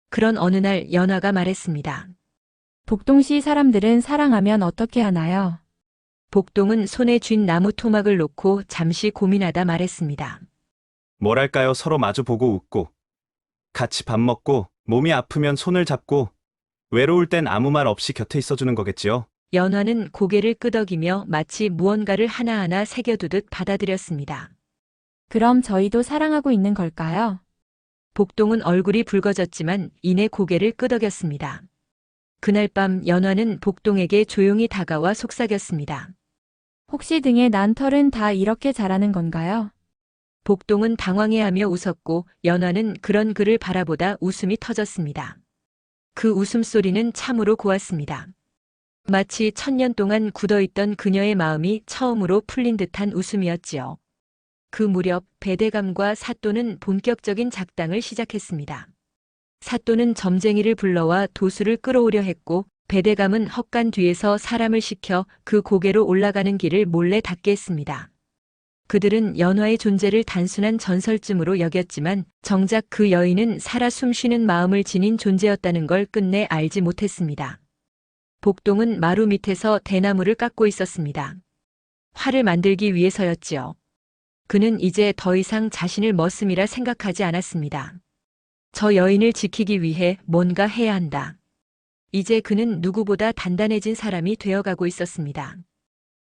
그런 어느 날 연화가 말했습니다. 복동시 사람들은 사랑하면 어떻게 하나요? 복동은 손에 쥔 나무 토막을 놓고 잠시 고민하다 말했습니다. 뭐랄까요? 서로 마주보고 웃고 같이 밥 먹고 몸이 아프면 손을 잡고 외로울 땐 아무 말 없이 곁에 있어주는 거겠지요. 연화는 고개를 끄덕이며 마치 무언가를 하나하나 새겨두듯 받아들였습니다. 그럼 저희도 사랑하고 있는 걸까요? 복동은 얼굴이 붉어졌지만 이내 고개를 끄덕였습니다. 그날 밤 연화는 복동에게 조용히 다가와 속삭였습니다. 혹시 등에 난 털은 다 이렇게 자라는 건가요? 복동은 당황해하며 웃었고 연화는 그런 그를 바라보다 웃음이 터졌습니다. 그 웃음소리는 참으로 고왔습니다. 마치 천년 동안 굳어있던 그녀의 마음이 처음으로 풀린 듯한 웃음이었지요. 그 무렵 배대감과 사또는 본격적인 작당을 시작했습니다. 사또는 점쟁이를 불러와 도수를 끌어오려 했고 배대감은 헛간 뒤에서 사람을 시켜 그 고개로 올라가는 길을 몰래 닫게 했습니다. 그들은 연화의 존재를 단순한 전설쯤으로 여겼지만 정작 그 여인은 살아 숨쉬는 마음을 지닌 존재였다는 걸 끝내 알지 못했습니다. 복동은 마루 밑에서 대나무를 깎고 있었습니다. 활을 만들기 위해서였지요. 그는 이제 더 이상 자신을 머슴이라 생각하지 않았습니다. 저 여인을 지키기 위해 뭔가 해야 한다. 이제 그는 누구보다 단단해진 사람이 되어가고 있었습니다.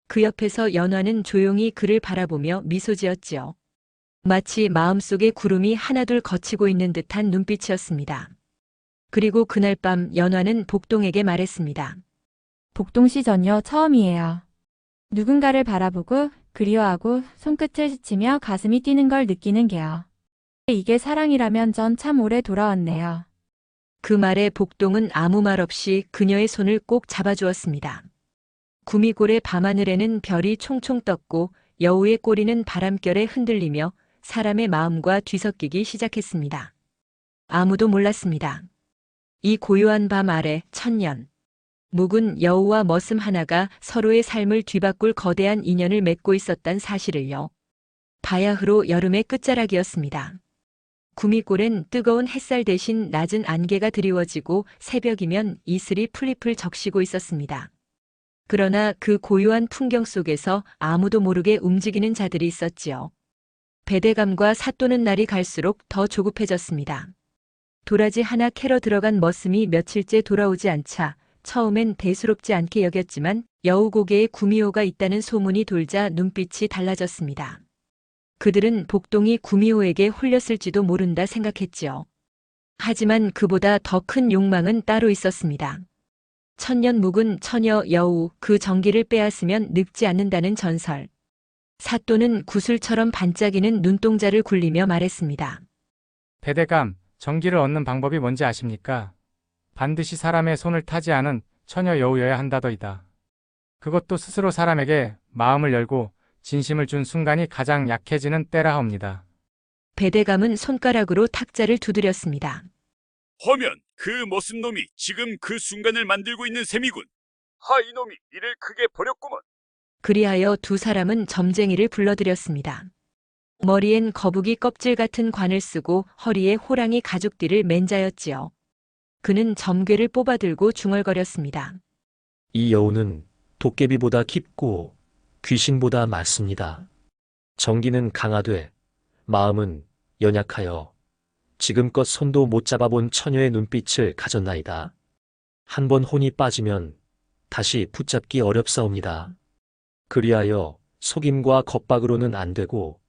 그 옆에서 연화는 조용히 그를 바라보며 미소 지었지요. 마치 마음속에 구름이 하나둘 걷히고 있는 듯한 눈빛이었습니다. 그리고 그날 밤 연화는 복동에게 말했습니다. 복동씨 전혀 처음이에요. 누군가를 바라보고 그리워하고 손끝을 스치며 가슴이 뛰는 걸 느끼는 게요. 이게 사랑이라면 전 참 오래 돌아왔네요. 그 말에 복동은 아무 말 없이 그녀의 손을 꼭 잡아주었습니다. 구미골의 밤하늘에는 별이 총총 떴고 여우의 꼬리는 바람결에 흔들리며 사람의 마음과 뒤섞이기 시작했습니다. 아무도 몰랐습니다. 이 고요한 밤 아래 천년. 묵은 여우와 머슴 하나가 서로의 삶을 뒤바꿀 거대한 인연을 맺고 있었단 사실을요. 바야흐로 여름의 끝자락이었습니다. 구미골엔 뜨거운 햇살 대신 낮은 안개가 드리워지고 새벽이면 이슬이 풀잎을 적시고 있었습니다. 그러나 그 고요한 풍경 속에서 아무도 모르게 움직이는 자들이 있었지요. 배대감과 사또는 날이 갈수록 더 조급해졌습니다. 도라지 하나 캐러 들어간 머슴이 며칠째 돌아오지 않자 처음엔 대수롭지 않게 여겼지만 여우고개에 구미호가 있다는 소문이 돌자 눈빛이 달라졌습니다. 그들은 복동이 구미호에게 홀렸을지도 모른다 생각했지요. 하지만 그보다 더 큰 욕망은 따로 있었습니다. 천년 묵은 처녀 여우 그 정기를 빼앗으면 늙지 않는다는 전설. 사또는 구슬처럼 반짝이는 눈동자를 굴리며 말했습니다. 배대감, 정기를 얻는 방법이 뭔지 아십니까? 반드시 사람의 손을 타지 않은 처녀 여우여야 한다더이다. 그것도 스스로 사람에게 마음을 열고 진심을 준 순간이 가장 약해지는 때라 하옵니다. 배대감은 손가락으로 탁자를 두드렸습니다. 허면 그 머슴놈이 지금 그 순간을 만들고 있는 셈이군. 하 이놈이 이를 크게 버렸구먼. 그리하여 두 사람은 점쟁이를 불러들였습니다. 머리엔 거북이 껍질 같은 관을 쓰고 허리에 호랑이 가죽띠를 맨 자였지요. 그는 점괘를 뽑아들고 중얼거렸습니다. 이 여우는 도깨비보다 깊고 귀신보다 많습니다. 정기는 강하되 마음은 연약하여 지금껏 손도 못 잡아본 처녀의 눈빛을 가졌나이다. 한 번 혼이 빠지면 다시 붙잡기 어렵사옵니다. 그리하여 속임과 겁박으로는 안 되고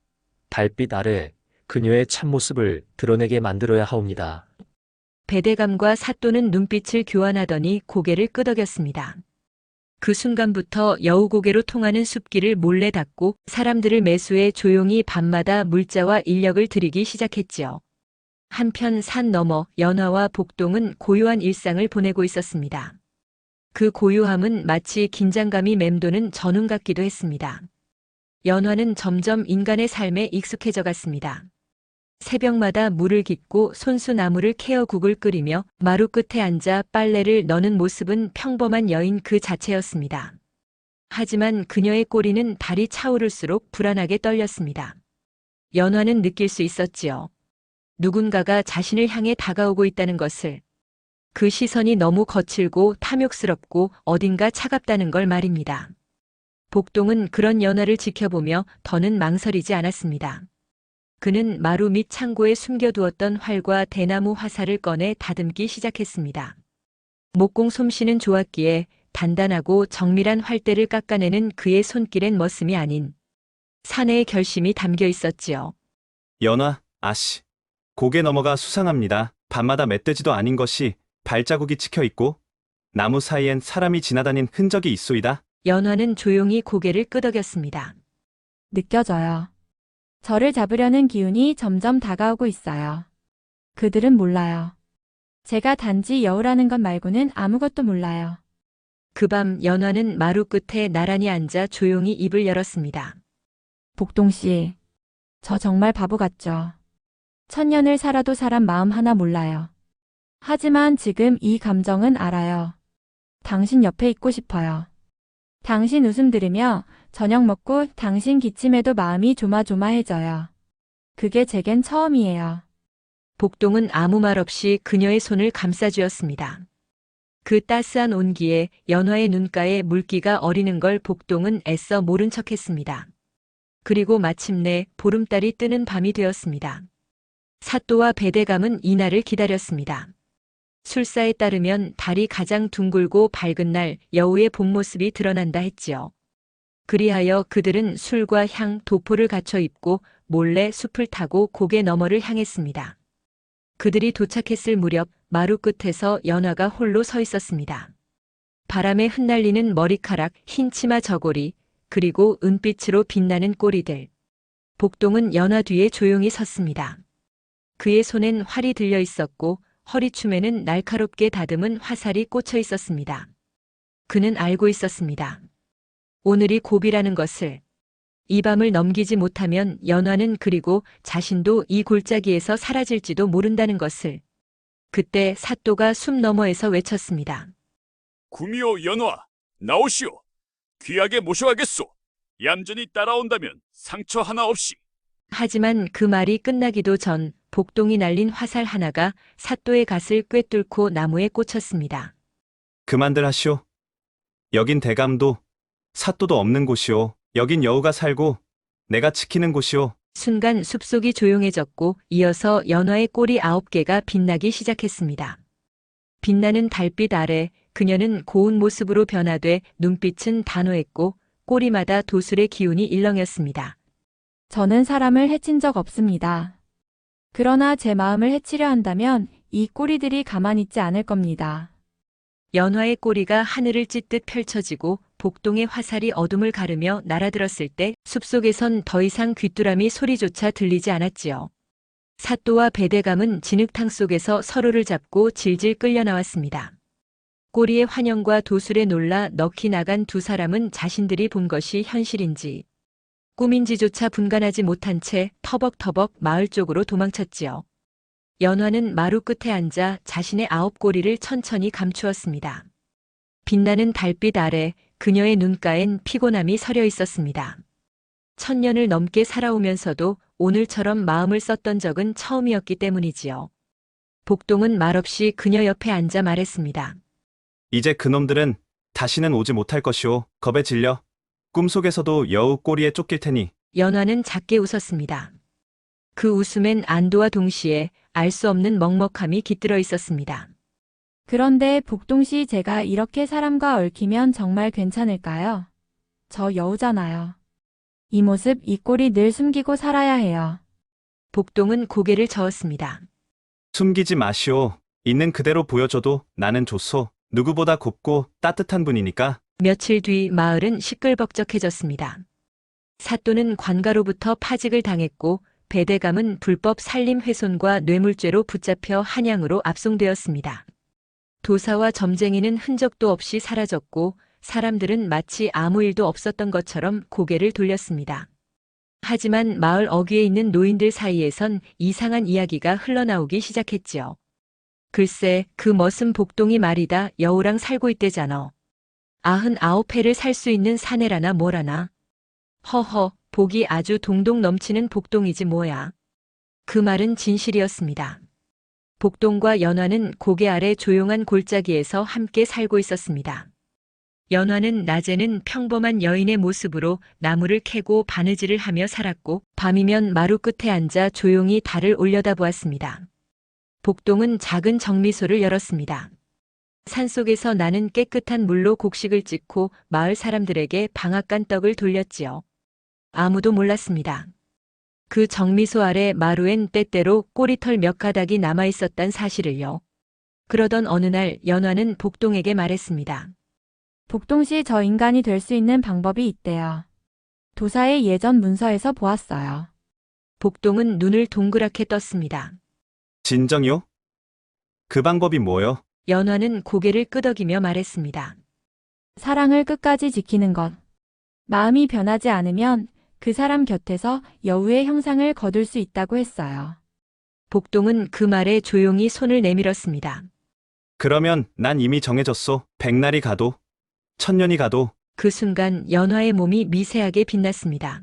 달빛 아래 그녀의 참모습을 드러내게 만들어야 하옵니다. 배대감과 사또는 눈빛을 교환하더니 고개를 끄덕였습니다. 그 순간부터 여우고개로 통하는 숲길을 몰래 닫고 사람들을 매수해 조용히 밤마다 물자와 인력을 들이기 시작했지요. 한편 산 너머 연화와 복동은 고요한 일상을 보내고 있었습니다. 그 고요함은 마치 긴장감이 맴도는 전운 같기도 했습니다. 연화는 점점 인간의 삶에 익숙해져 갔습니다. 새벽마다 물을 깃고 손수 나무를 캐어 국을 끓이며 마루 끝에 앉아 빨래를 넣는 모습은 평범한 여인 그 자체였습니다. 하지만 그녀의 꼬리는 달이 차오를수록 불안하게 떨렸습니다. 연화는 느낄 수 있었지요. 누군가가 자신을 향해 다가오고 있다는 것을. 그 시선이 너무 거칠고 탐욕스럽고 어딘가 차갑다는 걸 말입니다. 복동은 그런 연화를 지켜보며 더는 망설이지 않았습니다. 그는 마루 밑 창고에 숨겨두었던 활과 대나무 화살을 꺼내 다듬기 시작했습니다. 목공 솜씨는 좋았기에 단단하고 정밀한 활대를 깎아내는 그의 손길엔 머슴이 아닌 사내의 결심이 담겨 있었지요. 연화, 아씨. 고개 너머가 수상합니다. 밤마다 멧돼지도 아닌 것이 발자국이 찍혀 있고 나무 사이엔 사람이 지나다닌 흔적이 있소이다. 연화는 조용히 고개를 끄덕였습니다. 느껴져요. 저를 잡으려는 기운이 점점 다가오고 있어요. 그들은 몰라요. 제가 단지 여우라는 것 말고는 아무것도 몰라요. 그 밤 연화는 마루 끝에 나란히 앉아 조용히 입을 열었습니다. 복동 씨, 저 정말 바보 같죠? 천년을 살아도 사람 마음 하나 몰라요. 하지만 지금 이 감정은 알아요. 당신 옆에 있고 싶어요. 당신 웃음 들으며 저녁 먹고 당신 기침에도 마음이 조마조마해져요. 그게 제겐 처음이에요. 복동은 아무 말 없이 그녀의 손을 감싸주었습니다. 그 따스한 온기에 연화의 눈가에 물기가 어리는 걸 복동은 애써 모른 척했습니다. 그리고 마침내 보름달이 뜨는 밤이 되었습니다. 사또와 배대감은 이날을 기다렸습니다. 술사에 따르면 달이 가장 둥글고 밝은 날 여우의 본 모습이 드러난다 했지요. 그리하여 그들은 술과 향, 도포를 갖춰 입고 몰래 숲을 타고 고개 너머를 향했습니다. 그들이 도착했을 무렵 마루 끝에서 연화가 홀로 서 있었습니다. 바람에 흩날리는 머리카락, 흰 치마 저고리, 그리고 은빛으로 빛나는 꼬리들. 복동은 연화 뒤에 조용히 섰습니다. 그의 손엔 활이 들려 있었고 허리춤에는 날카롭게 다듬은 화살이 꽂혀 있었습니다. 그는 알고 있었습니다. 오늘이 고비라는 것을. 이 밤을 넘기지 못하면 연화는 그리고 자신도 이 골짜기에서 사라질지도 모른다는 것을. 그때 사또가 숲 너머에서 외쳤습니다. 구미호 연화, 나오시오. 귀하게 모셔가겠소. 얌전히 따라온다면 상처 하나 없이. 하지만 그 말이 끝나기도 전 복동이 날린 화살 하나가 사또의 갓을 꿰뚫고 나무에 꽂혔습니다. 그만들 하시오. 여긴 대감도 사또도 없는 곳이오. 여긴 여우가 살고 내가 지키는 곳이오. 순간 숲속이 조용해졌고 이어서 연화의 꼬리 9개가 빛나기 시작했습니다. 빛나는 달빛 아래 그녀는 고운 모습으로 변화돼 눈빛은 단호했고 꼬리마다 도술의 기운이 일렁였습니다. 저는 사람을 해친 적 없습니다. 그러나 제 마음을 해치려 한다면 이 꼬리들이 가만히 있지 않을 겁니다. 연화의 꼬리가 하늘을 찢듯 펼쳐지고 복동의 화살이 어둠을 가르며 날아들었을 때 숲속에선 더 이상 귀뚜라미 소리조차 들리지 않았지요. 사또와 배대감은 진흙탕 속에서 서로를 잡고 질질 끌려 나왔습니다. 꼬리의 환영과 도술에 놀라 넋이 나간 두 사람은 자신들이 본 것이 현실인지 꿈인지조차 분간하지 못한 채 터벅터벅 마을 쪽으로 도망쳤지요. 연화는 마루 끝에 앉아 자신의 9꼬리를 천천히 감추었습니다. 빛나는 달빛 아래 그녀의 눈가엔 피곤함이 서려 있었습니다. 1000년을 넘게 살아오면서도 오늘처럼 마음을 썼던 적은 처음이었기 때문이지요. 복동은 말없이 그녀 옆에 앉아 말했습니다. 이제 그놈들은 다시는 오지 못할 것이오. 겁에 질려 꿈속에서도 여우 꼬리에 쫓길 테니. 연화는 작게 웃었습니다. 그 웃음엔 안도와 동시에 알 수 없는 먹먹함이 깃들어 있었습니다. 그런데 복동씨 제가 이렇게 사람과 얽히면 정말 괜찮을까요? 저 여우잖아요. 이 모습, 이 꼴이 늘 숨기고 살아야 해요. 복동은 고개를 저었습니다. 숨기지 마시오. 있는 그대로 보여줘도 나는 좋소. 누구보다 곱고 따뜻한 분이니까. 며칠 뒤 마을은 시끌벅적해졌습니다. 사또는 관가로부터 파직을 당했고 배대감은 불법 산림 훼손과 뇌물죄로 붙잡혀 한양으로 압송되었습니다. 도사와 점쟁이는 흔적도 없이 사라졌고 사람들은 마치 아무 일도 없었던 것처럼 고개를 돌렸습니다. 하지만 마을 어귀에 있는 노인들 사이에선 이상한 이야기가 흘러나오기 시작했지요. 글쎄, 그 머슴 복동이 말이다. 여우랑 살고 있대잖아. 99회를 살 수 있는 사내라나 뭐라나. 허허, 복이 아주 동동 넘치는 복동이지 뭐야. 그 말은 진실이었습니다. 복동과 연화는 고개 아래 조용한 골짜기에서 함께 살고 있었습니다. 연화는 낮에는 평범한 여인의 모습으로 나무를 캐고 바느질을 하며 살았고 밤이면 마루 끝에 앉아 조용히 달을 올려다보았습니다. 복동은 작은 정미소를 열었습니다. 산속에서 나는 깨끗한 물로 곡식을 찢고 마을 사람들에게 방앗간 떡을 돌렸지요. 아무도 몰랐습니다. 그 정미소 아래 마루엔 때때로 꼬리털 몇 가닥이 남아있었단 사실을요. 그러던 어느 날 연화는 복동에게 말했습니다. 복동씨 저 인간이 될 수 있는 방법이 있대요. 도사의 예전 문서에서 보았어요. 복동은 눈을 동그랗게 떴습니다. 진정이요? 그 방법이 뭐요? 연화는 고개를 끄덕이며 말했습니다. 사랑을 끝까지 지키는 것. 마음이 변하지 않으면 그 사람 곁에서 여우의 형상을 거둘 수 있다고 했어요. 복동은 그 말에 조용히 손을 내밀었습니다. 그러면 난 이미 정해졌소. 100날이 가도 1000년이 가도. 그 순간 연화의 몸이 미세하게 빛났습니다.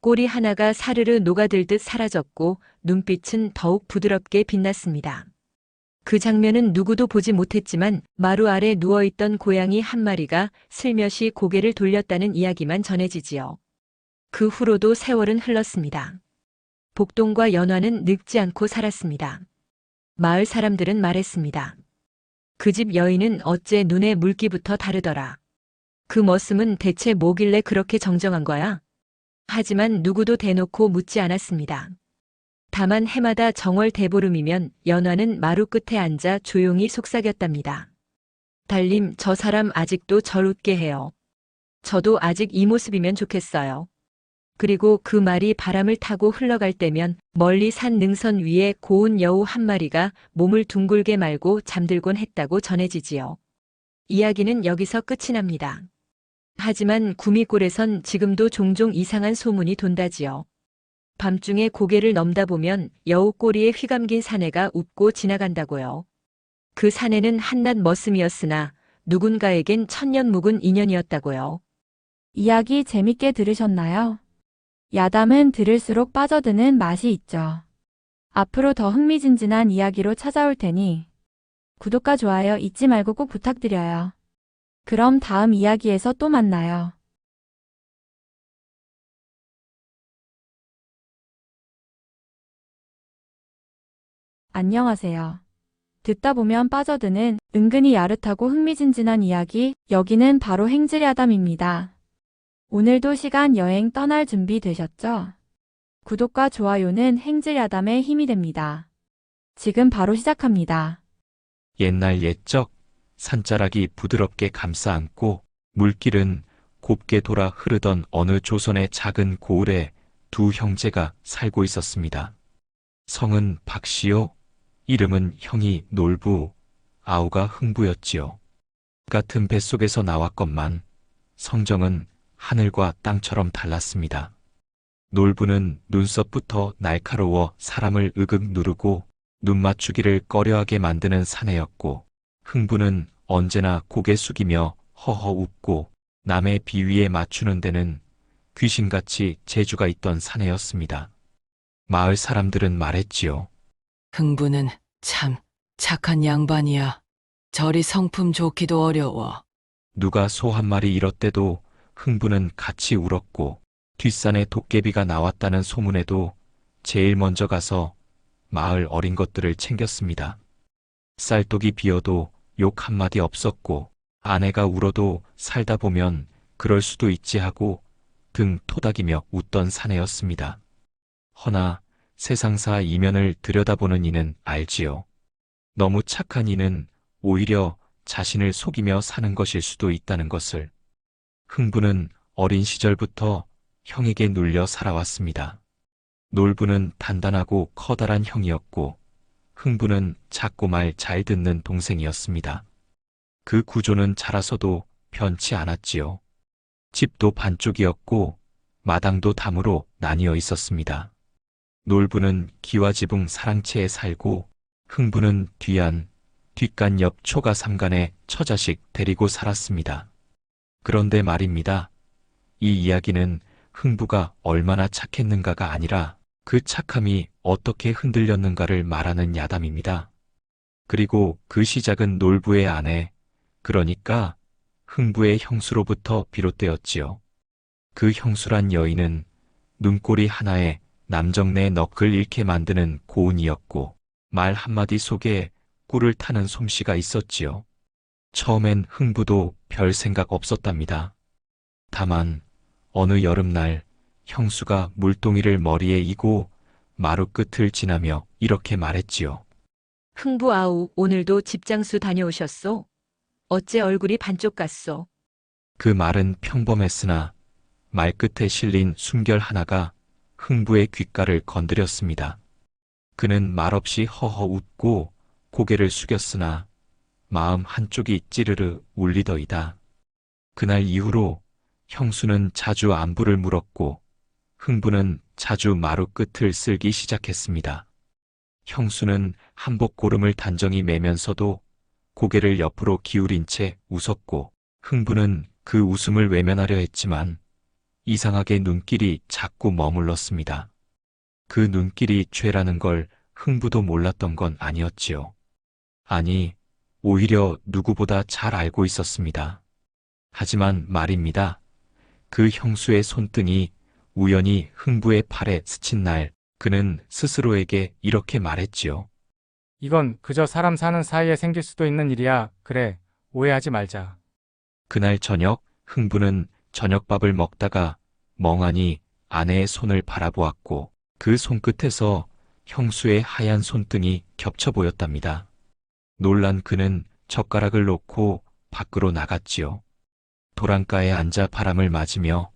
꼬리 하나가 사르르 녹아들듯 사라졌고 눈빛은 더욱 부드럽게 빛났습니다. 그 장면은 누구도 보지 못했지만 마루 아래 누워있던 고양이 한 마리가 슬며시 고개를 돌렸다는 이야기만 전해지지요. 그 후로도 세월은 흘렀습니다. 복동과 연화는 늙지 않고 살았습니다. 마을 사람들은 말했습니다. 그 집 여인은 어째 눈에 물기부터 다르더라. 그 머슴은 대체 뭐길래 그렇게 정정한 거야? 하지만 누구도 대놓고 묻지 않았습니다. 다만 해마다 정월 대보름이면 연화는 마루 끝에 앉아 조용히 속삭였답니다. 달님, 저 사람 아직도 절 웃게 해요. 저도 아직 이 모습이면 좋겠어요. 그리고 그 말이 바람을 타고 흘러갈 때면 멀리 산 능선 위에 고운 여우 한 마리가 몸을 둥글게 말고 잠들곤 했다고 전해지지요. 이야기는 여기서 끝이 납니다. 하지만 구미골에선 지금도 종종 이상한 소문이 돈다지요. 밤중에 고개를 넘다 보면 여우 꼬리에 휘감긴 사내가 웃고 지나간다고요. 그 사내는 한낱 머슴이었으나 누군가에겐 천년 묵은 인연이었다고요. 이야기 재밌게 들으셨나요? 야담은 들을수록 빠져드는 맛이 있죠. 앞으로 더 흥미진진한 이야기로 찾아올 테니 구독과 좋아요 잊지 말고 꼭 부탁드려요. 그럼 다음 이야기에서 또 만나요. 안녕하세요. 듣다 보면 빠져드는 은근히 야릇하고 흥미진진한 이야기, 여기는 바로 행질야담입니다. 오늘도 시간 여행 떠날 준비 되셨죠? 구독과 좋아요는 행질야담의 힘이 됩니다. 지금 바로 시작합니다. 옛날 옛적 산자락이 부드럽게 감싸 안고 물길은 곱게 돌아 흐르던 어느 조선의 작은 고을에 두 형제가 살고 있었습니다. 성은 박씨요, 이름은 형이 놀부, 아우가 흥부였지요. 같은 뱃속에서 나왔건만 성정은 하늘과 땅처럼 달랐습니다. 놀부는 눈썹부터 날카로워 사람을 으극 누르고 눈 맞추기를 꺼려하게 만드는 사내였고, 흥부는 언제나 고개 숙이며 허허 웃고 남의 비위에 맞추는 데는 귀신같이 재주가 있던 사내였습니다. 마을 사람들은 말했지요. 흥부는 참 착한 양반이야. 저리 성품 좋기도 어려워. 누가 소 한 마리 잃었대도 흥부는 같이 울었고, 뒷산에 도깨비가 나왔다는 소문에도 제일 먼저 가서 마을 어린 것들을 챙겼습니다. 쌀독이 비어도 욕 한마디 없었고, 아내가 울어도 살다 보면 그럴 수도 있지 하고 등 토닥이며 웃던 사내였습니다. 허나 세상사 이면을 들여다보는 이는 알지요. 너무 착한 이는 오히려 자신을 속이며 사는 것일 수도 있다는 것을. 흥부는 어린 시절부터 형에게 눌려 살아왔습니다. 놀부는 단단하고 커다란 형이었고, 흥부는 작고 말 잘 듣는 동생이었습니다. 그 구조는 자라서도 변치 않았지요. 집도 반쪽이었고 마당도 담으로 나뉘어 있었습니다. 놀부는 기와지붕 사랑채에 살고, 흥부는 뒷간 옆 초가 삼간에 처자식 데리고 살았습니다. 그런데 말입니다. 이 이야기는 흥부가 얼마나 착했는가가 아니라 그 착함이 어떻게 흔들렸는가를 말하는 야담입니다. 그리고 그 시작은 놀부의 아내, 그러니까 흥부의 형수로부터 비롯되었지요. 그 형수란 여인은 눈꼬리 하나에 남정네 넋을 잃게 만드는 고운이었고, 말 한마디 속에 꿀을 타는 솜씨가 있었지요. 처음엔 흥부도 별 생각 없었답니다. 다만 어느 여름날 형수가 물동이를 머리에 이고 마루 끝을 지나며 이렇게 말했지요. 흥부 아우, 오늘도 집장수 다녀오셨소? 어째 얼굴이 반쪽 같소? 그 말은 평범했으나 말끝에 실린 숨결 하나가 흥부의 귓가를 건드렸습니다. 그는 말없이 허허 웃고 고개를 숙였으나 마음 한쪽이 찌르르 울리더이다. 그날 이후로 형수는 자주 안부를 물었고, 흥부는 자주 마루 끝을 쓸기 시작했습니다. 형수는 한복 고름을 단정히 매면서도 고개를 옆으로 기울인 채 웃었고, 흥부는 그 웃음을 외면하려 했지만 이상하게 눈길이 자꾸 머물렀습니다. 그 눈길이 죄라는 걸 흥부도 몰랐던 건 아니었지요. 아니, 오히려 누구보다 잘 알고 있었습니다. 하지만 말입니다. 그 형수의 손등이 우연히 흥부의 팔에 스친 날, 그는 스스로에게 이렇게 말했지요. 이건 그저 사람 사는 사이에 생길 수도 있는 일이야. 그래, 오해하지 말자. 그날 저녁, 흥부는 저녁밥을 먹다가 멍하니 아내의 손을 바라보았고, 그 손끝에서 형수의 하얀 손등이 겹쳐 보였답니다. 놀란 그는 젓가락을 놓고 밖으로 나갔지요. 도랑가에 앉아 바람을 맞으며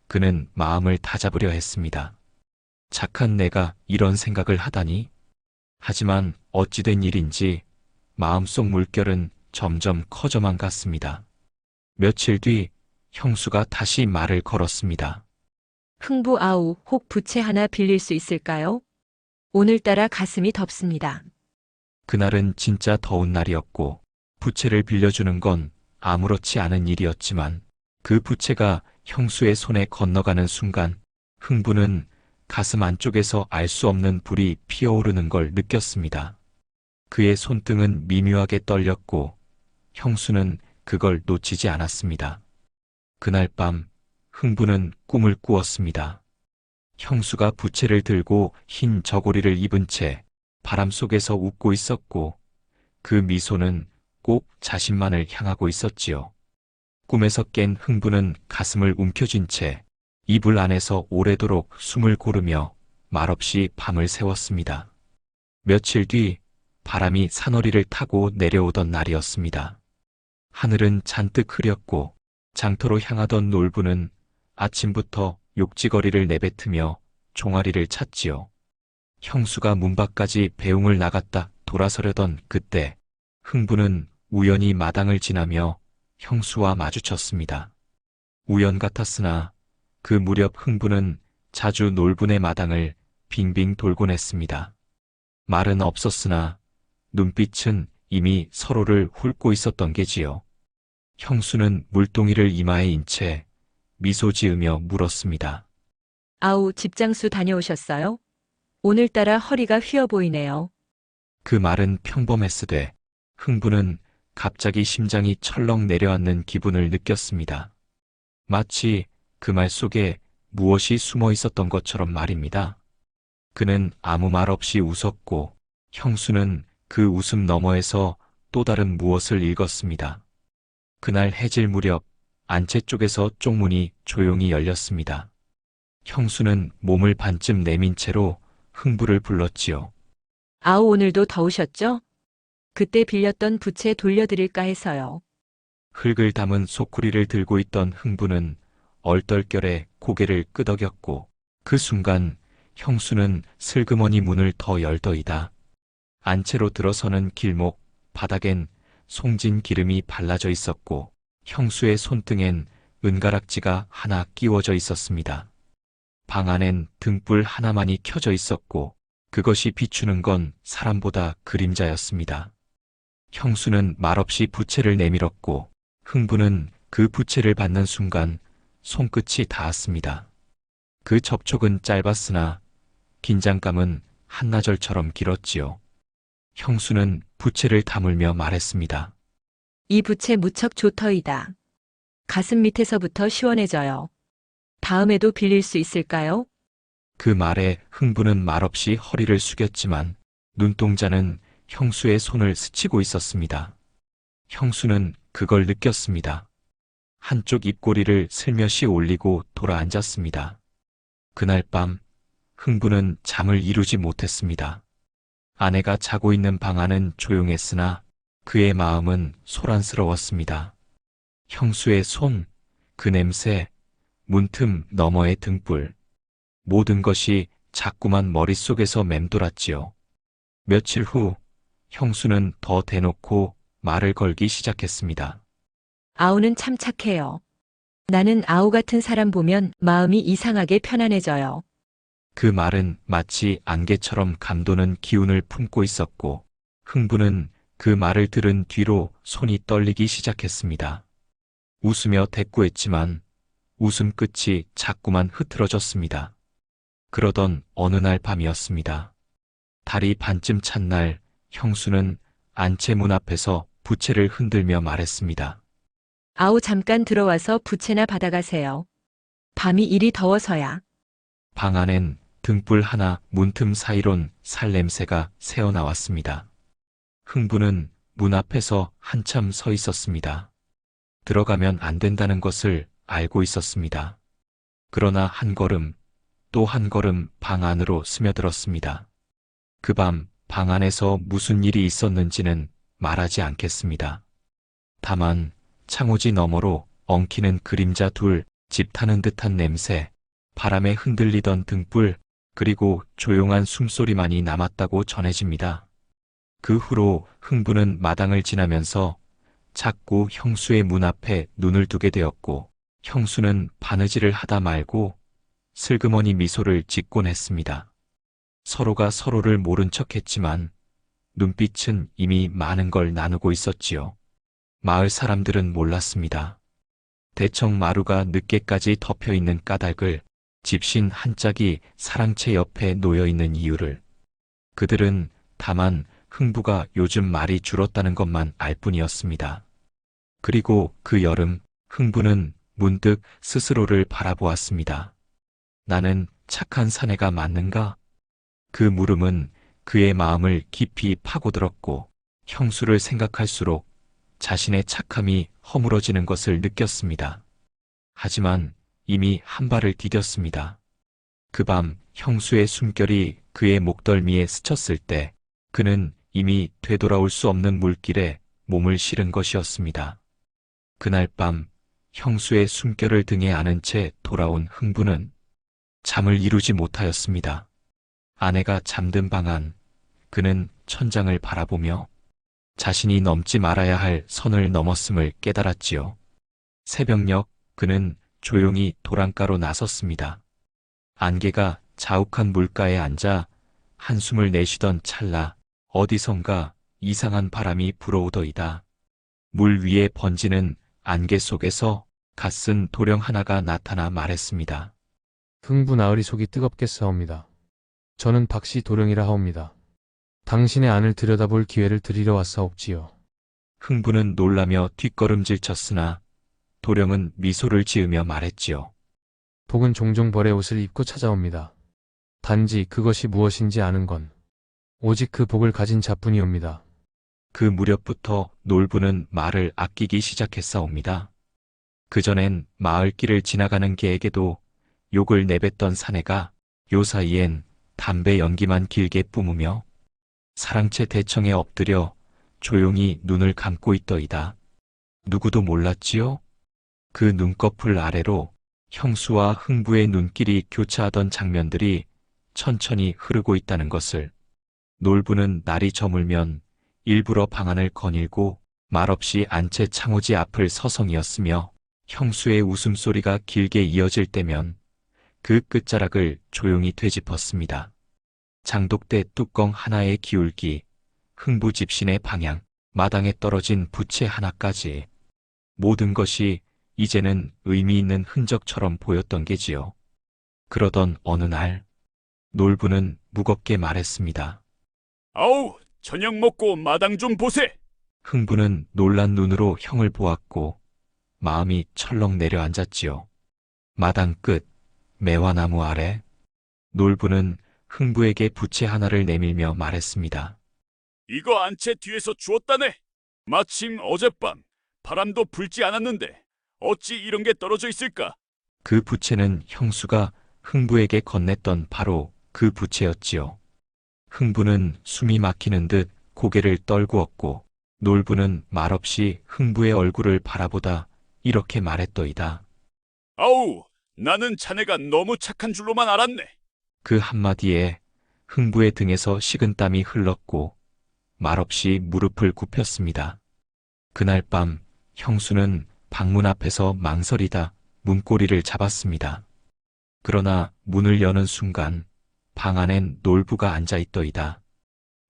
그는 마음을 다잡으려 했습니다. 착한 내가 이런 생각을 하다니? 하지만 어찌된 일인지 마음속 물결은 점점 커져만 갔습니다. 며칠 뒤 형수가 다시 말을 걸었습니다. 흥부 아우, 혹 부채 하나 빌릴 수 있을까요? 오늘따라 가슴이 덥습니다. 그날은 진짜 더운 날이었고 부채를 빌려주는 건 아무렇지 않은 일이었지만, 그 부채가 형수의 손에 건너가는 순간 흥부는 가슴 안쪽에서 알 수 없는 불이 피어오르는 걸 느꼈습니다. 그의 손등은 미묘하게 떨렸고 형수는 그걸 놓치지 않았습니다. 그날 밤 흥부는 꿈을 꾸었습니다. 형수가 부채를 들고 흰 저고리를 입은 채 바람 속에서 웃고 있었고, 그 미소는 꼭 자신만을 향하고 있었지요. 꿈에서 깬 흥부는 가슴을 움켜쥔 채 이불 안에서 오래도록 숨을 고르며 말없이 밤을 새웠습니다. 며칠 뒤 바람이 산허리를 타고 내려오던 날이었습니다. 하늘은 잔뜩 흐렸고 장터로 향하던 놀부는 아침부터 욕지거리를 내뱉으며 종아리를 찼지요. 형수가 문 밖까지 배웅을 나갔다 돌아서려던 그때 흥부는 우연히 마당을 지나며 형수와 마주쳤습니다. 우연 같았으나 그 무렵 흥부는 자주 놀분의 마당을 빙빙 돌곤 했습니다. 말은 없었으나 눈빛은 이미 서로를 훑고 있었던 게지요. 형수는 물동이를 이마에 인 채 미소 지으며 물었습니다. 아우, 집장수 다녀오셨어요? 오늘따라 허리가 휘어 보이네요. 그 말은 평범했으되 흥부는 갑자기 심장이 철렁 내려앉는 기분을 느꼈습니다. 마치 그 말 속에 무엇이 숨어 있었던 것처럼 말입니다. 그는 아무 말 없이 웃었고 형수는 그 웃음 너머에서 또 다른 무엇을 읽었습니다. 그날 해질 무렵 안채 쪽에서 쪽문이 조용히 열렸습니다. 형수는 몸을 반쯤 내민 채로 흥부를 불렀지요. 아우 오늘도 더우셨죠? 그때 빌렸던 부채 돌려드릴까 해서요. 흙을 담은 소쿠리를 들고 있던 흥부는 얼떨결에 고개를 끄덕였고 그 순간 형수는 슬그머니 문을 더 열더이다. 안채로 들어서는 길목 바닥엔 송진 기름이 발라져 있었고 형수의 손등엔 은가락지가 하나 끼워져 있었습니다. 방 안엔 등불 하나만이 켜져 있었고 그것이 비추는 건 사람보다 그림자였습니다. 형수는 말없이 부채를 내밀었고 흥부는 그 부채를 받는 순간 손끝이 닿았습니다. 그 접촉은 짧았으나 긴장감은 한나절처럼 길었지요. 형수는 부채를 다물며 말했습니다. 이 부채 무척 좋더이다. 가슴 밑에서부터 시원해져요. 다음에도 빌릴 수 있을까요? 그 말에 흥부는 말없이 허리를 숙였지만 눈동자는 형수의 손을 스치고 있었습니다. 형수는 그걸 느꼈습니다. 한쪽 입꼬리를 슬며시 올리고 돌아앉았습니다. 그날 밤 흥부는 잠을 이루지 못했습니다. 아내가 자고 있는 방 안은 조용했으나 그의 마음은 소란스러웠습니다. 형수의 손, 그 냄새, 문틈 너머의 등불, 모든 것이 자꾸만 머릿속에서 맴돌았지요. 며칠 후 형수는 더 대놓고 말을 걸기 시작했습니다. 아우는 참 착해요. 나는 아우 같은 사람 보면 마음이 이상하게 편안해져요. 그 말은 마치 안개처럼 감도는 기운을 품고 있었고 흥부는 그 말을 들은 뒤로 손이 떨리기 시작했습니다. 웃으며 대꾸했지만 웃음 끝이 자꾸만 흐트러졌습니다. 그러던 어느 날 밤이었습니다. 달이 반쯤 찬 날 형수는 안채 문 앞에서 부채를 흔들며 말했습니다. 아우 잠깐 들어와서 부채나 받아가세요. 밤이 이리 더워서야. 방 안엔 등불 하나 문틈 사이론 살냄새가 새어나왔습니다. 흥부는 문 앞에서 한참 서 있었습니다. 들어가면 안 된다는 것을 알고 있었습니다. 그러나 한 걸음, 또 한 걸음 방 안으로 스며들었습니다. 그 밤 방 안에서 무슨 일이 있었는지는 말하지 않겠습니다. 다만 창호지 너머로 엉키는 그림자 둘, 집 타는 듯한 냄새, 바람에 흔들리던 등불, 그리고 조용한 숨소리만이 남았다고 전해집니다. 그 후로 흥부는 마당을 지나면서 자꾸 형수의 문 앞에 눈을 두게 되었고 형수는 바느질을 하다 말고 슬그머니 미소를 짓곤 했습니다. 서로가 서로를 모른 척했지만 눈빛은 이미 많은 걸 나누고 있었지요. 마을 사람들은 몰랐습니다. 대청 마루가 늦게까지 덮여있는 까닭을, 집신 한 짝이 사랑채 옆에 놓여있는 이유를. 그들은 다만 흥부가 요즘 말이 줄었다는 것만 알 뿐이었습니다. 그리고 그 여름 흥부는 문득 스스로를 바라보았습니다. 나는 착한 사내가 맞는가? 그 물음은 그의 마음을 깊이 파고들었고 형수를 생각할수록 자신의 착함이 허물어지는 것을 느꼈습니다. 하지만 이미 한 발을 디뎠습니다. 그 밤 형수의 숨결이 그의 목덜미에 스쳤을 때 그는 이미 되돌아올 수 없는 물길에 몸을 실은 것이었습니다. 그날 밤 형수의 숨결을 등에 안은 채 돌아온 흥부는 잠을 이루지 못하였습니다. 아내가 잠든 방 안, 그는 천장을 바라보며 자신이 넘지 말아야 할 선을 넘었음을 깨달았지요. 새벽녘 그는 조용히 도랑가로 나섰습니다. 안개가 자욱한 물가에 앉아 한숨을 내쉬던 찰나 어디선가 이상한 바람이 불어오더이다. 물 위에 번지는 안개 속에서 갓쓴 도령 하나가 나타나 말했습니다. 흥부 나으리 속이 뜨겁겠사옵니다. 저는 박씨 도령이라 하옵니다. 당신의 안을 들여다볼 기회를 드리러 왔사옵지요. 흥부는 놀라며 뒷걸음질 쳤으나 도령은 미소를 지으며 말했지요. 복은 종종 벌의 옷을 입고 찾아옵니다. 단지 그것이 무엇인지 아는 건 오직 그 복을 가진 자뿐이옵니다. 그 무렵부터 놀부는 말을 아끼기 시작했사옵니다. 그전엔 마을길을 지나가는 개에게도 욕을 내뱉던 사내가 요 사이엔 담배 연기만 길게 뿜으며 사랑채 대청에 엎드려 조용히 눈을 감고 있더이다. 누구도 몰랐지요? 그 눈꺼풀 아래로 형수와 흥부의 눈길이 교차하던 장면들이 천천히 흐르고 있다는 것을. 놀부는 날이 저물면 일부러 방안을 거닐고 말없이 안채 창호지 앞을 서성이었으며 형수의 웃음소리가 길게 이어질 때면 그 끝자락을 조용히 되짚었습니다. 장독대 뚜껑 하나의 기울기, 흥부 집신의 방향, 마당에 떨어진 부채 하나까지 모든 것이 이제는 의미 있는 흔적처럼 보였던 게지요. 그러던 어느 날 놀부는 무겁게 말했습니다. 아우, 저녁 먹고 마당 좀 보세. 흥부는 놀란 눈으로 형을 보았고 마음이 철렁 내려앉았지요. 마당 끝 매화나무 아래 놀부는 흥부에게 부채 하나를 내밀며 말했습니다. 이거 안채 뒤에서 주웠다네. 마침 어젯밤 바람도 불지 않았는데 어찌 이런 게 떨어져 있을까? 그 부채는 형수가 흥부에게 건넸던 바로 그 부채였지요. 흥부는 숨이 막히는 듯 고개를 떨구었고 놀부는 말없이 흥부의 얼굴을 바라보다 이렇게 말했더이다. 아우, 나는 자네가 너무 착한 줄로만 알았네. 그 한마디에 흥부의 등에서 식은땀이 흘렀고 말없이 무릎을 굽혔습니다. 그날 밤 형수는 방문 앞에서 망설이다 문고리를 잡았습니다. 그러나 문을 여는 순간 방 안엔 놀부가 앉아있더이다.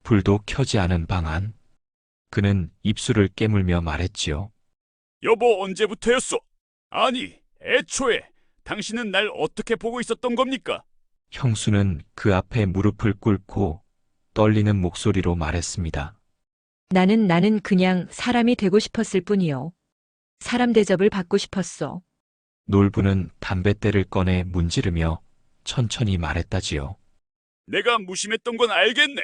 불도 켜지 않은 방 안. 그는 입술을 깨물며 말했지요. 여보, 언제부터였어? 아니, 애초에 당신은 날 어떻게 보고 있었던 겁니까? 형수는 그 앞에 무릎을 꿇고 떨리는 목소리로 말했습니다. 나는 그냥 사람이 되고 싶었을 뿐이요. 사람 대접을 받고 싶었어. 놀부는 담뱃대를 꺼내 문지르며 천천히 말했다지요. 내가 무심했던 건 알겠네.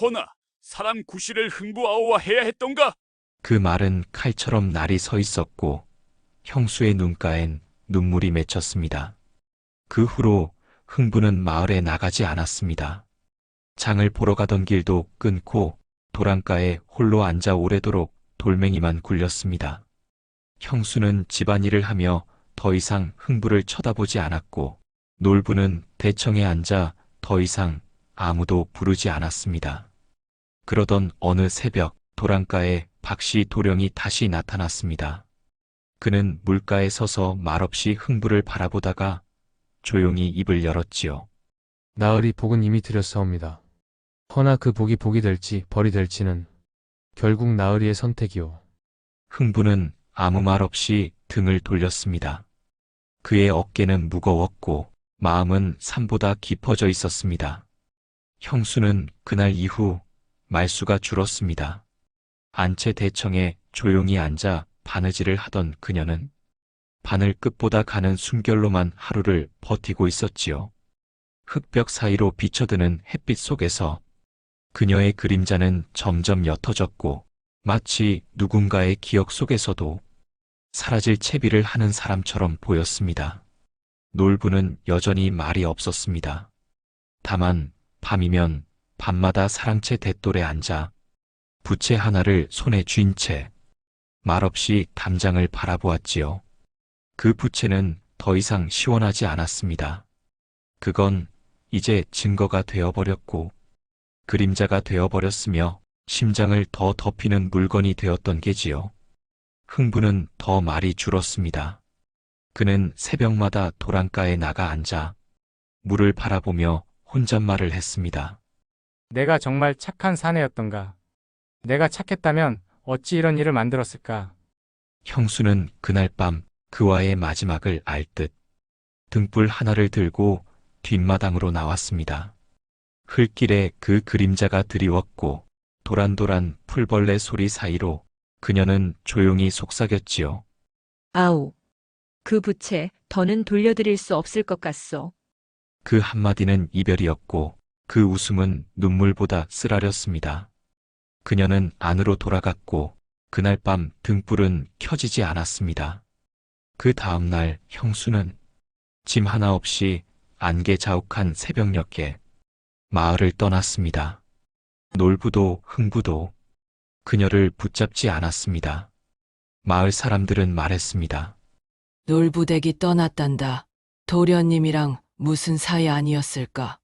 허나 사람 구실을 흥부아오와 해야 했던가? 그 말은 칼처럼 날이 서 있었고 형수의 눈가엔 눈물이 맺혔습니다. 그 후로 흥부는 마을에 나가지 않았습니다. 장을 보러 가던 길도 끊고 도랑가에 홀로 앉아 오래도록 돌멩이만 굴렸습니다. 형수는 집안일을 하며 더 이상 흥부를 쳐다보지 않았고 놀부는 대청에 앉아 더 이상 아무도 부르지 않았습니다. 그러던 어느 새벽 도랑가에 박씨 도령이 다시 나타났습니다. 그는 물가에 서서 말없이 흥부를 바라보다가 조용히 입을 열었지요. 나으리 복은 이미 드렸사옵니다. 허나 그 복이 복이 될지 벌이 될지는 결국 나으리의 선택이오. 흥부는 아무 말 없이 등을 돌렸습니다. 그의 어깨는 무거웠고 마음은 산보다 깊어져 있었습니다. 형수는 그날 이후 말수가 줄었습니다. 안채 대청에 조용히 앉아 바느질을 하던 그녀는 바늘 끝보다 가는 숨결로만 하루를 버티고 있었지요. 흙벽 사이로 비쳐드는 햇빛 속에서 그녀의 그림자는 점점 옅어졌고 마치 누군가의 기억 속에서도 사라질 채비를 하는 사람처럼 보였습니다. 놀부는 여전히 말이 없었습니다. 다만 밤이면 밤마다 사랑채 돛돌에 앉아 부채 하나를 손에 쥔 채 말없이 담장을 바라보았지요. 그 부채는 더 이상 시원하지 않았습니다. 그건 이제 증거가 되어버렸고 그림자가 되어버렸으며 심장을 더 덮이는 물건이 되었던 게지요. 흥부는 더 말이 줄었습니다. 그는 새벽마다 도랑가에 나가 앉아 물을 바라보며 혼잣말을 했습니다. 내가 정말 착한 사내였던가. 내가 착했다면 어찌 이런 일을 만들었을까. 형수는 그날 밤 그와의 마지막을 알 듯 등불 하나를 들고 뒷마당으로 나왔습니다. 흘길에 그 그림자가 드리웠고 도란도란 풀벌레 소리 사이로 그녀는 조용히 속삭였지요. 아우. 그 부채 더는 돌려드릴 수 없을 것 같소. 그 한마디는 이별이었고 그 웃음은 눈물보다 쓰라렸습니다. 그녀는 안으로 돌아갔고 그날 밤 등불은 켜지지 않았습니다. 그 다음 날 형수는 짐 하나 없이 안개 자욱한 새벽녘에 마을을 떠났습니다. 놀부도 흥부도 그녀를 붙잡지 않았습니다. 마을 사람들은 말했습니다. 놀부댁이 떠났단다. 도련님이랑 무슨 사이 아니었을까?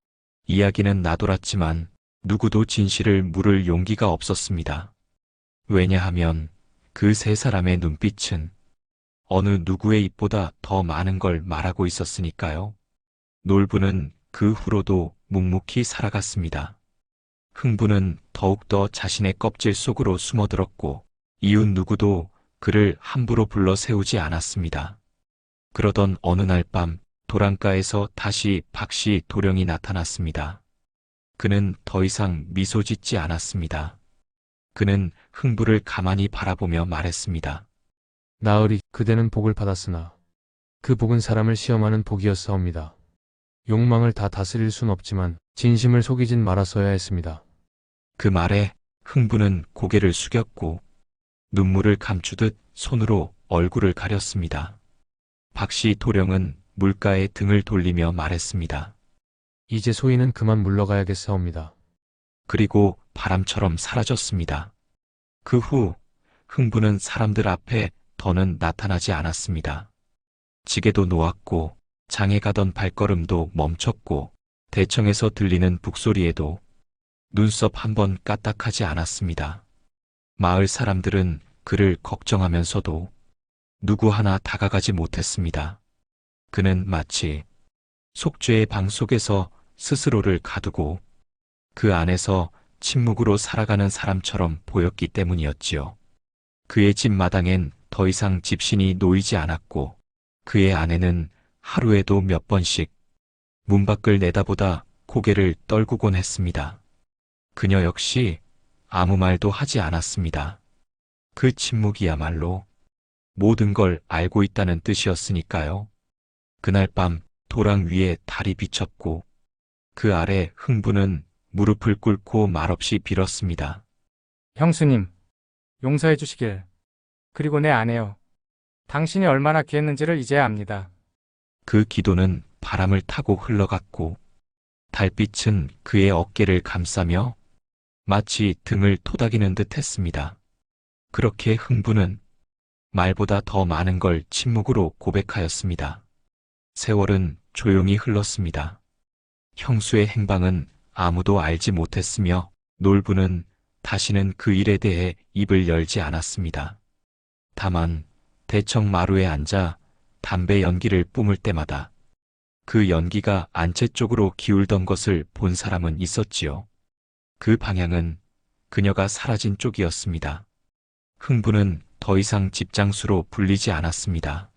이야기는 나돌았지만 누구도 진실을 물을 용기가 없었습니다. 왜냐하면 그 세 사람의 눈빛은 어느 누구의 입보다 더 많은 걸 말하고 있었으니까요. 놀부는 그 후로도 묵묵히 살아갔습니다. 흥부는 더욱더 자신의 껍질 속으로 숨어들었고 이웃 누구도 그를 함부로 불러 세우지 않았습니다. 그러던 어느 날 밤 도랑가에서 다시 박씨 도령이 나타났습니다. 그는 더 이상 미소 짓지 않았습니다. 그는 흥부를 가만히 바라보며 말했습니다. 나으리, 그대는 복을 받았으나 그 복은 사람을 시험하는 복이었사옵니다. 욕망을 다 다스릴 순 없지만 진심을 속이진 말았어야 했습니다. 그 말에 흥부는 고개를 숙였고 눈물을 감추듯 손으로 얼굴을 가렸습니다. 박씨 도령은 물가에 등을 돌리며 말했습니다. 이제 소인은 그만 물러가야겠사옵니다. 그리고 바람처럼 사라졌습니다. 그 후 흥부는 사람들 앞에 더는 나타나지 않았습니다. 지게도 놓았고 장에 가던 발걸음도 멈췄고 대청에서 들리는 북소리에도 눈썹 한 번 까딱하지 않았습니다. 마을 사람들은 그를 걱정하면서도 누구 하나 다가가지 못했습니다. 그는 마치 속죄의 방 속에서 스스로를 가두고 그 안에서 침묵으로 살아가는 사람처럼 보였기 때문이었지요. 그의 집 마당엔 더 이상 집신이 놓이지 않았고 그의 아내는 하루에도 몇 번씩 문 밖을 내다보다 고개를 떨구곤 했습니다. 그녀 역시 아무 말도 하지 않았습니다. 그 침묵이야말로 모든 걸 알고 있다는 뜻이었으니까요. 그날 밤 도랑 위에 달이 비쳤고 그 아래 흥부는 무릎을 꿇고 말없이 빌었습니다. 형수님, 용서해 주시길. 그리고 내 아내요. 당신이 얼마나 귀했는지를 이제야 압니다. 그 기도는 바람을 타고 흘러갔고 달빛은 그의 어깨를 감싸며 마치 등을 토닥이는 듯 했습니다. 그렇게 흥부는 말보다 더 많은 걸 침묵으로 고백하였습니다. 세월은 조용히 흘렀습니다. 형수의 행방은 아무도 알지 못했으며 놀부는 다시는 그 일에 대해 입을 열지 않았습니다. 다만 대청 마루에 앉아 담배 연기를 뿜을 때마다 그 연기가 안채 쪽으로 기울던 것을 본 사람은 있었지요. 그 방향은 그녀가 사라진 쪽이었습니다. 흥부는 더 이상 집장수로 불리지 않았습니다.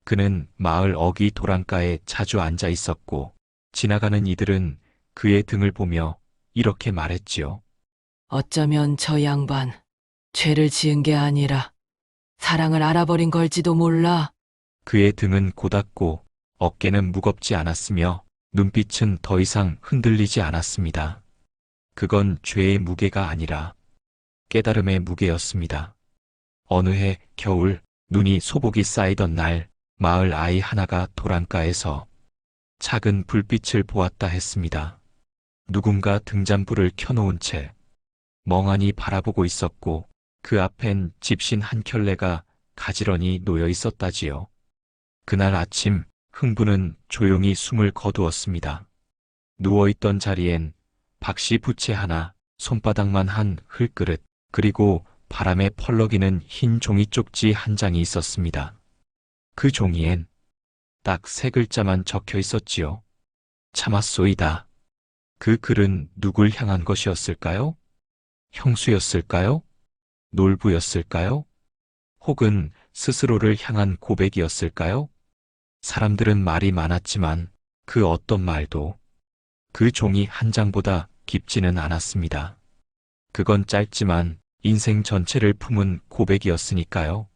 그는 마을 어귀 도랑가에 자주 앉아 있었고 지나가는 이들은 그의 등을 보며 이렇게 말했지요. 어쩌면 저 양반 죄를 지은 게 아니라 사랑을 알아버린 걸지도 몰라. 그의 등은 고닫고 어깨는 무겁지 않았으며 눈빛은 더 이상 흔들리지 않았습니다. 그건 죄의 무게가 아니라 깨달음의 무게였습니다. 어느 해 겨울 눈이 소복이 쌓이던 날 마을 아이 하나가 도랑가에서 작은 불빛을 보았다 했습니다. 누군가 등잔불을 켜놓은 채 멍하니 바라보고 있었고 그 앞엔 집신 한 켤레가 가지런히 놓여 있었다지요. 그날 아침 흥부는 조용히 숨을 거두었습니다. 누워있던 자리엔 박씨 부채 하나, 손바닥만 한 흙그릇, 그리고 바람에 펄럭이는 흰 종이 쪽지 한 장이 있었습니다. 그 종이엔 딱 3글자만 적혀 있었지요. 참았소이다. 그 글은 누굴 향한 것이었을까요? 형수였을까요? 놀부였을까요? 혹은 스스로를 향한 고백이었을까요? 사람들은 말이 많았지만 그 어떤 말도 그 종이 한 장보다 깊지는 않았습니다. 그건 짧지만 인생 전체를 품은 고백이었으니까요.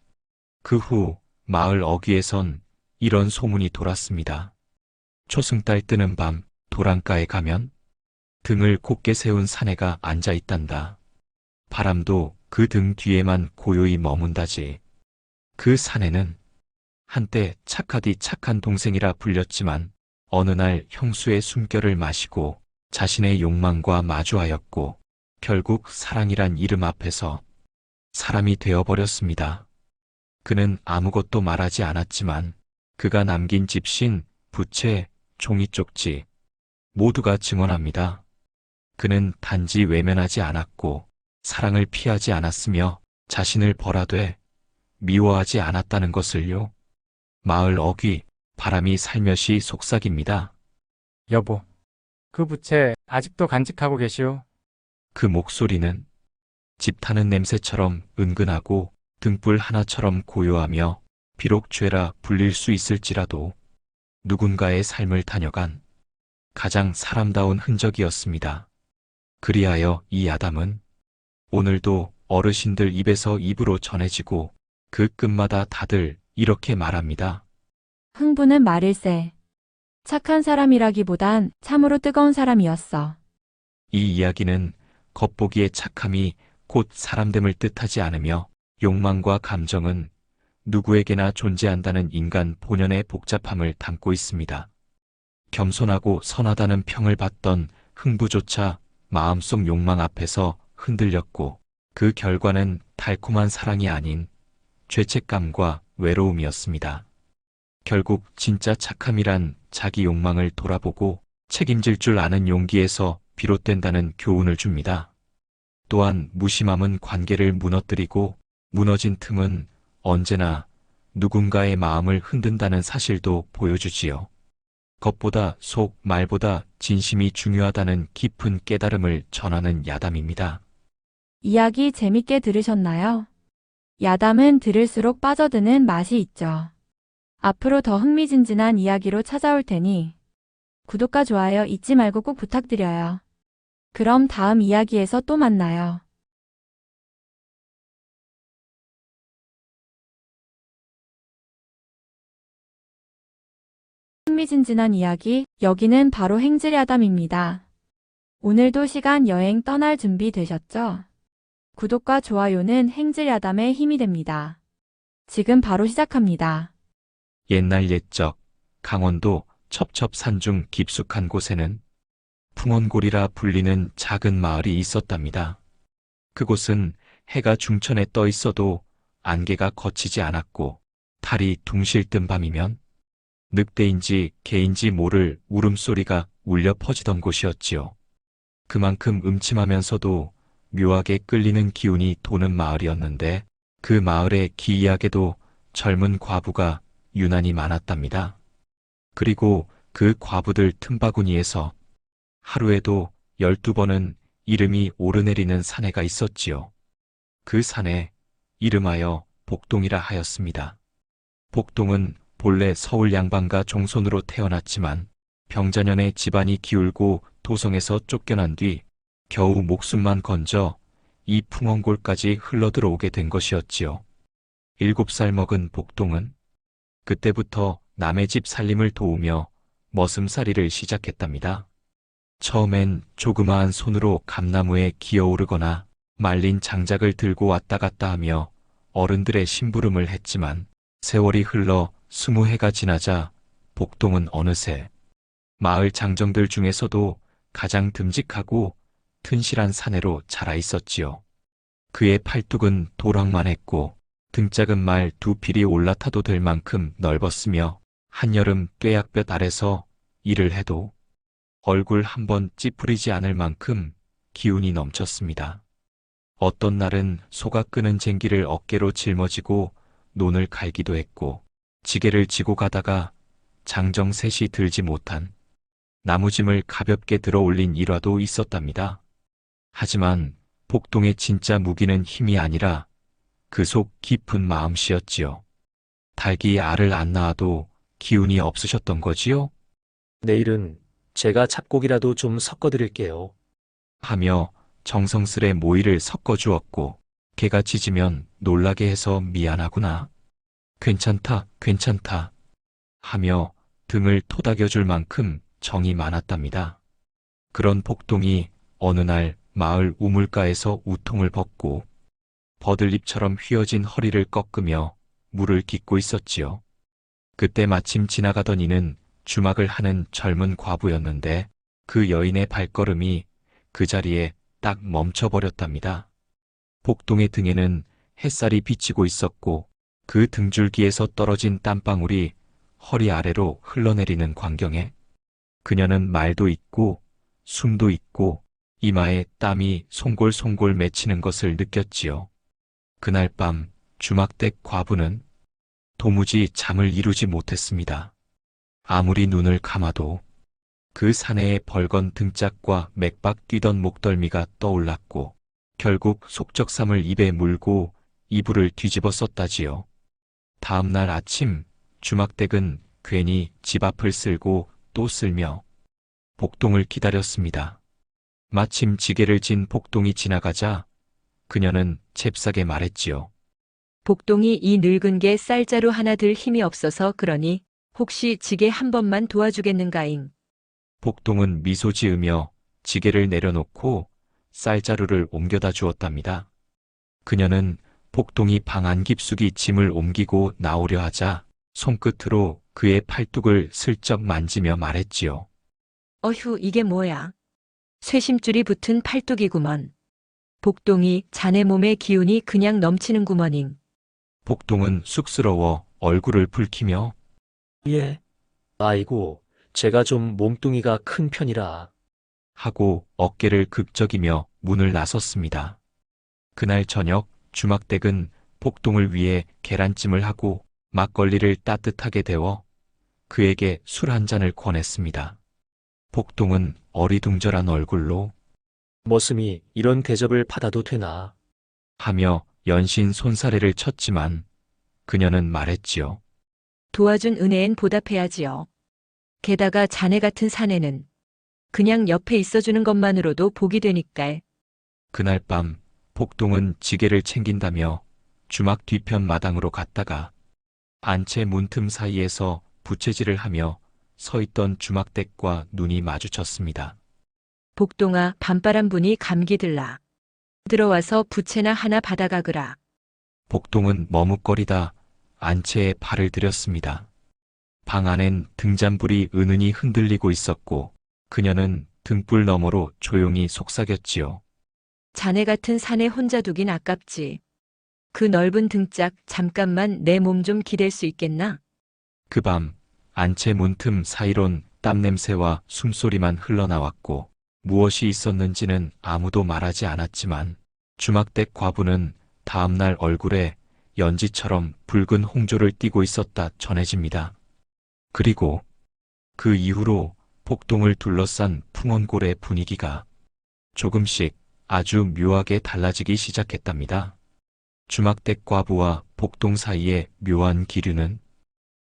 그 후 마을 어귀에선 이런 소문이 돌았습니다. 초승달 뜨는 밤 도랑가에 가면 등을 곧게 세운 사내가 앉아 있단다. 바람도 그 등 뒤에만 고요히 머문다지. 그 사내는 한때 착하디 착한 동생이라 불렸지만 어느 날 형수의 숨결을 마시고 자신의 욕망과 마주하였고 결국 사랑이란 이름 앞에서 사람이 되어버렸습니다. 그는 아무것도 말하지 않았지만 그가 남긴 집신, 부채, 종이 쪽지 모두가 증언합니다. 그는 단지 외면하지 않았고 사랑을 피하지 않았으며 자신을 벌하되 미워하지 않았다는 것을요. 마을 어귀, 바람이 살며시 속삭입니다. 여보, 그 부채 아직도 간직하고 계시오? 그 목소리는 집 타는 냄새처럼 은근하고 등불 하나처럼 고요하며 비록 죄라 불릴 수 있을지라도 누군가의 삶을 다녀간 가장 사람다운 흔적이었습니다. 그리하여 이 야담은 오늘도 어르신들 입에서 입으로 전해지고 그 끝마다 다들 이렇게 말합니다. 흥부는 말일세. 착한 사람이라기보단 참으로 뜨거운 사람이었어. 이 이야기는 겉보기의 착함이 곧 사람됨을 뜻하지 않으며 욕망과 감정은 누구에게나 존재한다는 인간 본연의 복잡함을 담고 있습니다. 겸손하고 선하다는 평을 받던 흥부조차 마음속 욕망 앞에서 흔들렸고 그 결과는 달콤한 사랑이 아닌 죄책감과 외로움이었습니다. 결국 진짜 착함이란 자기 욕망을 돌아보고 책임질 줄 아는 용기에서 비롯된다는 교훈을 줍니다. 또한 무심함은 관계를 무너뜨리고 무너진 틈은 언제나 누군가의 마음을 흔든다는 사실도 보여주지요. 겉보다 속, 말보다 진심이 중요하다는 깊은 깨달음을 전하는 야담입니다. 이야기 재밌게 들으셨나요? 야담은 들을수록 빠져드는 맛이 있죠. 앞으로 더 흥미진진한 이야기로 찾아올 테니 구독과 좋아요 잊지 말고 꼭 부탁드려요. 그럼 다음 이야기에서 또 만나요. 흥미진진한 이야기, 여기는 바로 행질야담입니다. 오늘도 시간 여행 떠날 준비 되셨죠? 구독과 좋아요는 행질야담의 힘이 됩니다. 지금 바로 시작합니다. 옛날 옛적 강원도 첩첩산 중 깊숙한 곳에는 풍원골이라 불리는 작은 마을이 있었답니다. 그곳은 해가 중천에 떠 있어도 안개가 걷히지 않았고 달이 둥실 뜬 밤이면 늑대인지 개인지 모를 울음소리가 울려 퍼지던 곳이었지요. 그만큼 음침하면서도 묘하게 끌리는 기운이 도는 마을이었는데 그 마을에 기이하게도 젊은 과부가 유난히 많았답니다. 그리고 그 과부들 틈바구니에서 하루에도 12번은 이름이 오르내리는 사내가 있었지요. 그 사내 이름하여 복동이라 하였습니다. 복동은 본래 서울 양반가 종손으로 태어났지만 병자년에 집안이 기울고 도성에서 쫓겨난 뒤 겨우 목숨만 건져 이 풍원골까지 흘러들어오게 된 것이었지요. 7살 먹은 복동은 그때부터 남의 집 살림을 도우며 머슴살이를 시작했답니다. 처음엔 조그마한 손으로 감나무에 기어오르거나 말린 장작을 들고 왔다 갔다 하며 어른들의 심부름을 했지만 세월이 흘러 20해가 지나자 복동은 어느새 마을 장정들 중에서도 가장 듬직하고 튼실한 사내로 자라 있었지요. 그의 팔뚝은 도랑만 했고 등짝은 말 2필이 올라타도 될 만큼 넓었으며 한여름 뙤약볕 아래서 일을 해도 얼굴 한번 찌푸리지 않을 만큼 기운이 넘쳤습니다. 어떤 날은 소가 끄는 쟁기를 어깨로 짊어지고 논을 갈기도 했고 지게를 지고 가다가 장정 셋이 들지 못한 나무짐을 가볍게 들어 올린 일화도 있었답니다. 하지만 복동의 진짜 무기는 힘이 아니라 그 속 깊은 마음씨였지요. 닭이 알을 안 낳아도 기운이 없으셨던 거지요? 내일은 제가 잡곡이라도 좀 섞어드릴게요. 하며 정성스레 모이를 섞어 주었고 걔가 짖으면 놀라게 해서 미안하구나. 괜찮다, 괜찮다. 하며 등을 토닥여줄 만큼 정이 많았답니다. 그런 복동이 어느 날 마을 우물가에서 우통을 벗고 버들잎처럼 휘어진 허리를 꺾으며 물을 깃고 있었지요. 그때 마침 지나가던 이는 주막을 하는 젊은 과부였는데 그 여인의 발걸음이 그 자리에 딱 멈춰버렸답니다. 복동의 등에는 햇살이 비치고 있었고 그 등줄기에서 떨어진 땀방울이 허리 아래로 흘러내리는 광경에 그녀는 말도 잇고 숨도 잇고 이마에 땀이 송골송골 맺히는 것을 느꼈지요. 그날 밤 주막댁 과부는 도무지 잠을 이루지 못했습니다. 아무리 눈을 감아도 그 사내의 벌건 등짝과 맥박 뛰던 목덜미가 떠올랐고 결국 속적삼을 입에 물고 이불을 뒤집어 썼다지요. 다음 날 아침 주막댁은 괜히 집 앞을 쓸고 또 쓸며 복동을 기다렸습니다. 마침 지게를 진 복동이 지나가자 그녀는 잽싸게 말했지요. 복동이 이 늙은 게 쌀자루 하나 들 힘이 없어서 그러니 혹시 지게 한 번만 도와주겠는가잉. 복동은 미소 지으며 지게를 내려놓고 쌀자루를 옮겨다 주었답니다. 그녀는 복동이 방 안 깊숙이 짐을 옮기고 나오려 하자 손끝으로 그의 팔뚝을 슬쩍 만지며 말했지요. 어휴, 이게 뭐야? 쇠심줄이 붙은 팔뚝이구먼. 복동이 자네 몸의 기운이 그냥 넘치는구먼잉. 복동은 쑥스러워 얼굴을 붉히며 예. 아이고, 제가 좀 몸뚱이가 큰 편이라. 하고 어깨를 극적이며 문을 나섰습니다. 그날 저녁 주막댁은 복동을 위해 계란찜을 하고 막걸리를 따뜻하게 데워 그에게 술 한 잔을 권했습니다. 복동은 어리둥절한 얼굴로 머슴이 이런 대접을 받아도 되나? 하며 연신 손사래를 쳤지만 그녀는 말했지요. 도와준 은혜엔 보답해야지요. 게다가 자네 같은 사내는 그냥 옆에 있어주는 것만으로도 복이 되니까. 그날 밤 복동은 지게를 챙긴다며 주막 뒤편 마당으로 갔다가 안채 문틈 사이에서 부채질을 하며 서 있던 주막댁과 눈이 마주쳤습니다. 복동아, 밤바람 부니 감기 들라. 들어와서 부채나 하나 받아가거라. 복동은 머뭇거리다 안채에 발을 들였습니다. 방 안엔 등잔불이 은은히 흔들리고 있었고 그녀는 등불 너머로 조용히 속삭였지요. 자네 같은 사내 혼자 두긴 아깝지. 그 넓은 등짝 잠깐만 내 몸 좀 기댈 수 있겠나? 그 밤 안채 문틈 사이론 땀냄새와 숨소리만 흘러나왔고 무엇이 있었는지는 아무도 말하지 않았지만 주막댁 과부는 다음날 얼굴에 연지처럼 붉은 홍조를 띠고 있었다 전해집니다. 그리고 그 이후로 복동을 둘러싼 풍원골의 분위기가 조금씩 아주 묘하게 달라지기 시작했답니다. 주막댁 과부와 복동 사이의 묘한 기류는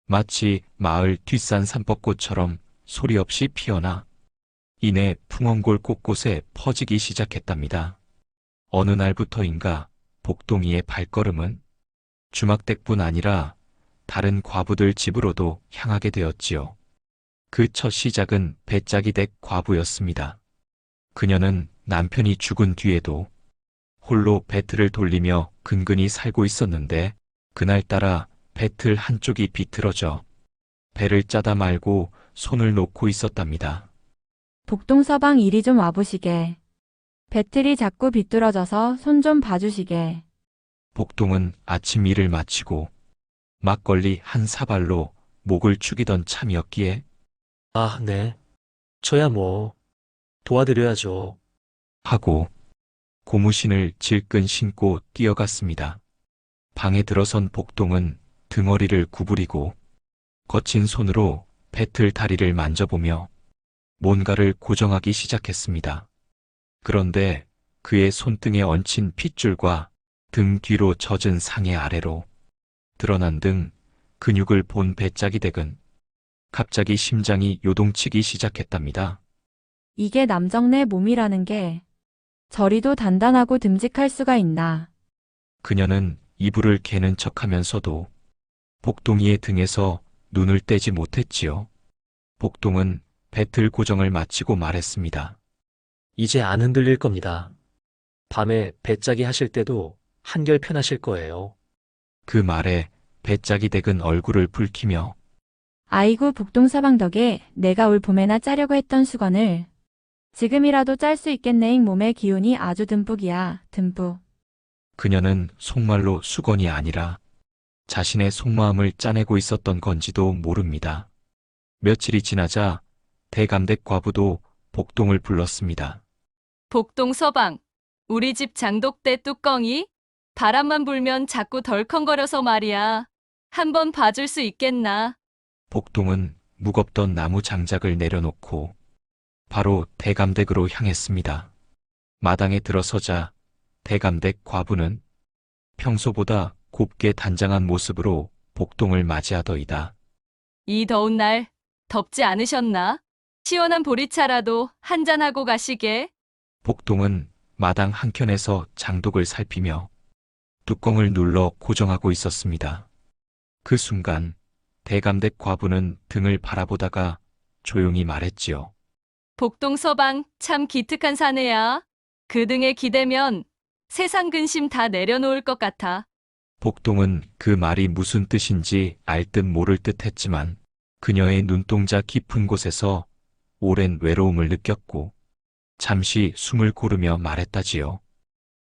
마치 마을 뒷산 삼법꽃처럼 소리 없이 피어나 이내 풍원골 곳곳에 퍼지기 시작했답니다. 어느 날부터인가 복동이의 발걸음은 주막댁뿐 아니라 다른 과부들 집으로도 향하게 되었지요. 그 첫 시작은 배짜기댁 과부였습니다. 그녀는 남편이 죽은 뒤에도 홀로 배틀을 돌리며 근근히 살고 있었는데 그날따라 배틀 한쪽이 비틀어져 배를 짜다 말고 손을 놓고 있었답니다. 복동 서방 이리 좀 와보시게. 배틀이 자꾸 비뚤어져서 손 좀 봐주시게. 복동은 아침 일을 마치고 막걸리 한 사발로 목을 축이던 참이었기에 아, 네. 저야 뭐 도와드려야죠. 하고 고무신을 질끈 신고 뛰어갔습니다. 방에 들어선 복동은 등허리를 구부리고 거친 손으로 배틀 다리를 만져보며 뭔가를 고정하기 시작했습니다. 그런데 그의 손등에 얹힌 핏줄과 등 뒤로 젖은 상의 아래로 드러난 등 근육을 본 배짜기댁은 갑자기 심장이 요동치기 시작했답니다. 이게 남정네 몸이라는 게 저리도 단단하고 듬직할 수가 있나. 그녀는 이불을 개는 척하면서도 복동이의 등에서 눈을 떼지 못했지요. 복동은 배틀 고정을 마치고 말했습니다. 이제 안 흔들릴 겁니다. 밤에 배짜기 하실 때도 한결 편하실 거예요. 그 말에 배짝이 댁은 얼굴을 붉히며 아이고 복동서방 덕에 내가 올 봄에나 짜려고 했던 수건을 지금이라도 짤 수 있겠네잉. 몸의 기운이 아주 듬뿍이야, 듬뿍. 그녀는 속말로 수건이 아니라 자신의 속마음을 짜내고 있었던 건지도 모릅니다. 며칠이 지나자 대감댁 과부도 복동을 불렀습니다. 복동 서방, 우리 집 장독대 뚜껑이 바람만 불면 자꾸 덜컹거려서 말이야. 한번 봐줄 수 있겠나? 복동은 무겁던 나무 장작을 내려놓고 바로 대감댁으로 향했습니다. 마당에 들어서자 대감댁 과부는 평소보다 곱게 단장한 모습으로 복동을 맞이하더이다. 이 더운 날 덥지 않으셨나? 시원한 보리차라도 한잔하고 가시게. 복동은 마당 한켠에서 장독을 살피며 뚜껑을 눌러 고정하고 있었습니다. 그 순간 대감댁 과부는 등을 바라보다가 조용히 말했지요. 복동 서방 참 기특한 사내야. 그 등에 기대면 세상 근심 다 내려놓을 것 같아. 복동은 그 말이 무슨 뜻인지 알 듯 모를 듯 했지만 그녀의 눈동자 깊은 곳에서 오랜 외로움을 느꼈고 잠시 숨을 고르며 말했다지요.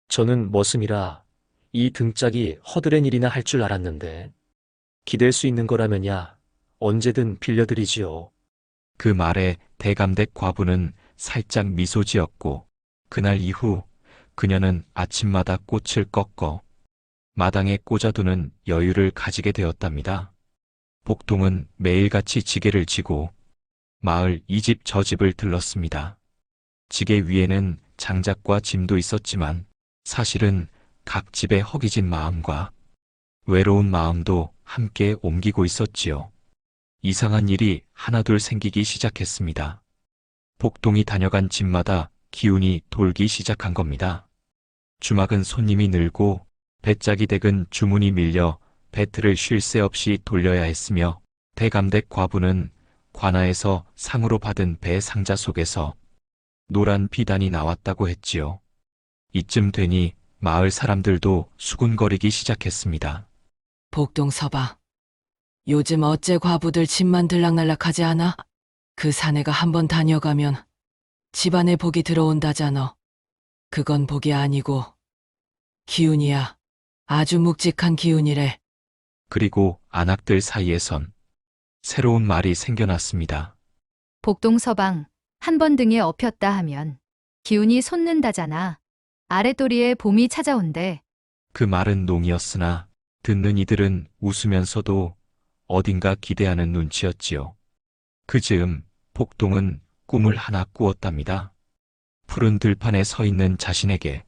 저는 머슴이라 이 등짝이 허드렛 일이나 할 줄 알았는데 기댈 수 있는 거라면야 언제든 빌려드리지요. 그 말에 대감댁 과부는 살짝 미소 지었고 그날 이후 그녀는 아침마다 꽃을 꺾어 마당에 꽂아두는 여유를 가지게 되었답니다. 복동은 매일같이 지게를 지고 마을 이 집 저 집을 들렀습니다. 지게 위에는 장작과 짐도 있었지만 사실은 각 집의 허기진 마음과 외로운 마음도 함께 옮기고 있었지요. 이상한 일이 하나둘 생기기 시작했습니다. 복동이 다녀간 집마다 기운이 돌기 시작한 겁니다. 주막은 손님이 늘고 배짝이 댁은 주문이 밀려 배틀을 쉴 새 없이 돌려야 했으며 대감댁 과부는 관아에서 상으로 받은 배 상자 속에서 노란 비단이 나왔다고 했지요. 이쯤 되니 마을 사람들도 수군거리기 시작했습니다. 복동서방, 요즘 어째 과부들 집만 들락날락하지 않아? 그 사내가 한번 다녀가면 집안에 복이 들어온다잖아. 그건 복이 아니고 기운이야. 아주 묵직한 기운이래. 그리고 안악들 사이에선 새로운 말이 생겨났습니다. 복동 서방, 한 번 등에 엎였다 하면 기운이 솟는다잖아. 아랫도리에 봄이 찾아온대. 그 말은 농이었으나 듣는 이들은 웃으면서도 어딘가 기대하는 눈치였지요. 그 즈음 복동은 꿈을 하나 꾸었답니다. 푸른 들판에 서 있는 자신에게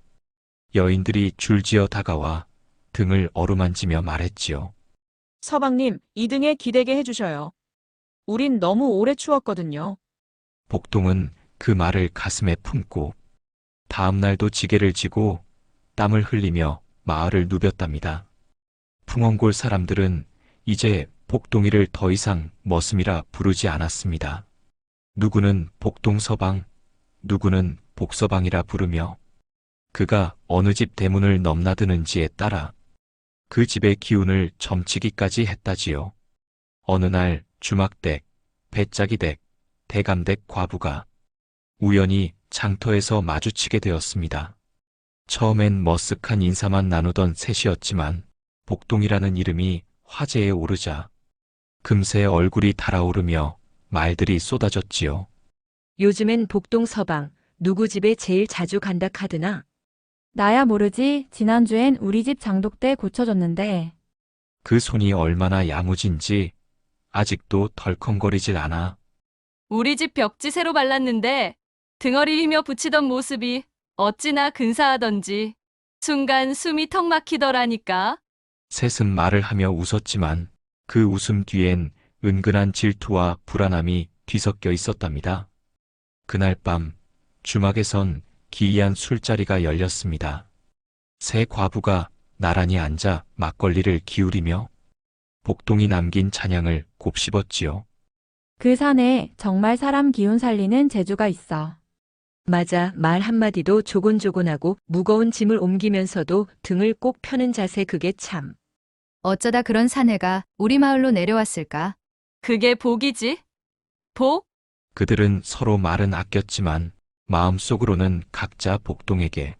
여인들이 줄지어 다가와 등을 어루만지며 말했지요. 서방님, 이 등에 기대게 해주셔요. 우린 너무 오래 추웠거든요. 복동은 그 말을 가슴에 품고 다음 날도 지게를 지고 땀을 흘리며 마을을 누볐답니다. 풍원골 사람들은 이제 복동이를 더 이상 머슴이라 부르지 않았습니다. 누구는 복동서방, 누구는 복서방이라 부르며 그가 어느 집 대문을 넘나드는지에 따라 그 집의 기운을 점치기까지 했다지요. 어느 날 주막댁, 배짝이댁, 대감댁 과부가 우연히 장터에서 마주치게 되었습니다. 처음엔 머쓱한 인사만 나누던 셋이었지만 복동이라는 이름이 화제에 오르자 금세 얼굴이 달아오르며 말들이 쏟아졌지요. 요즘엔 복동 서방, 누구 집에 제일 자주 간다 카드나? 나야 모르지. 지난주엔 우리 집 장독대 고쳐줬는데. 그 손이 얼마나 야무진지 아직도 덜컹거리질 않아. 우리 집 벽지 새로 발랐는데 등어리 휘며 붙이던 모습이 어찌나 근사하던지 순간 숨이 턱 막히더라니까. 셋은 말을 하며 웃었지만 그 웃음 뒤엔 은근한 질투와 불안함이 뒤섞여 있었답니다. 그날 밤 주막에선 기이한 술자리가 열렸습니다. 세 과부가 나란히 앉아 막걸리를 기울이며 복동이 남긴 잔향을 곱씹었지요. 그 산에 정말 사람 기운 살리는 재주가 있어. 맞아, 말 한마디도 조곤조곤하고 무거운 짐을 옮기면서도 등을 꼭 펴는 자세, 그게 참. 어쩌다 그런 사내가 우리 마을로 내려왔을까? 그게 복이지? 복? 그들은 서로 말은 아꼈지만 마음속으로는 각자 복동에게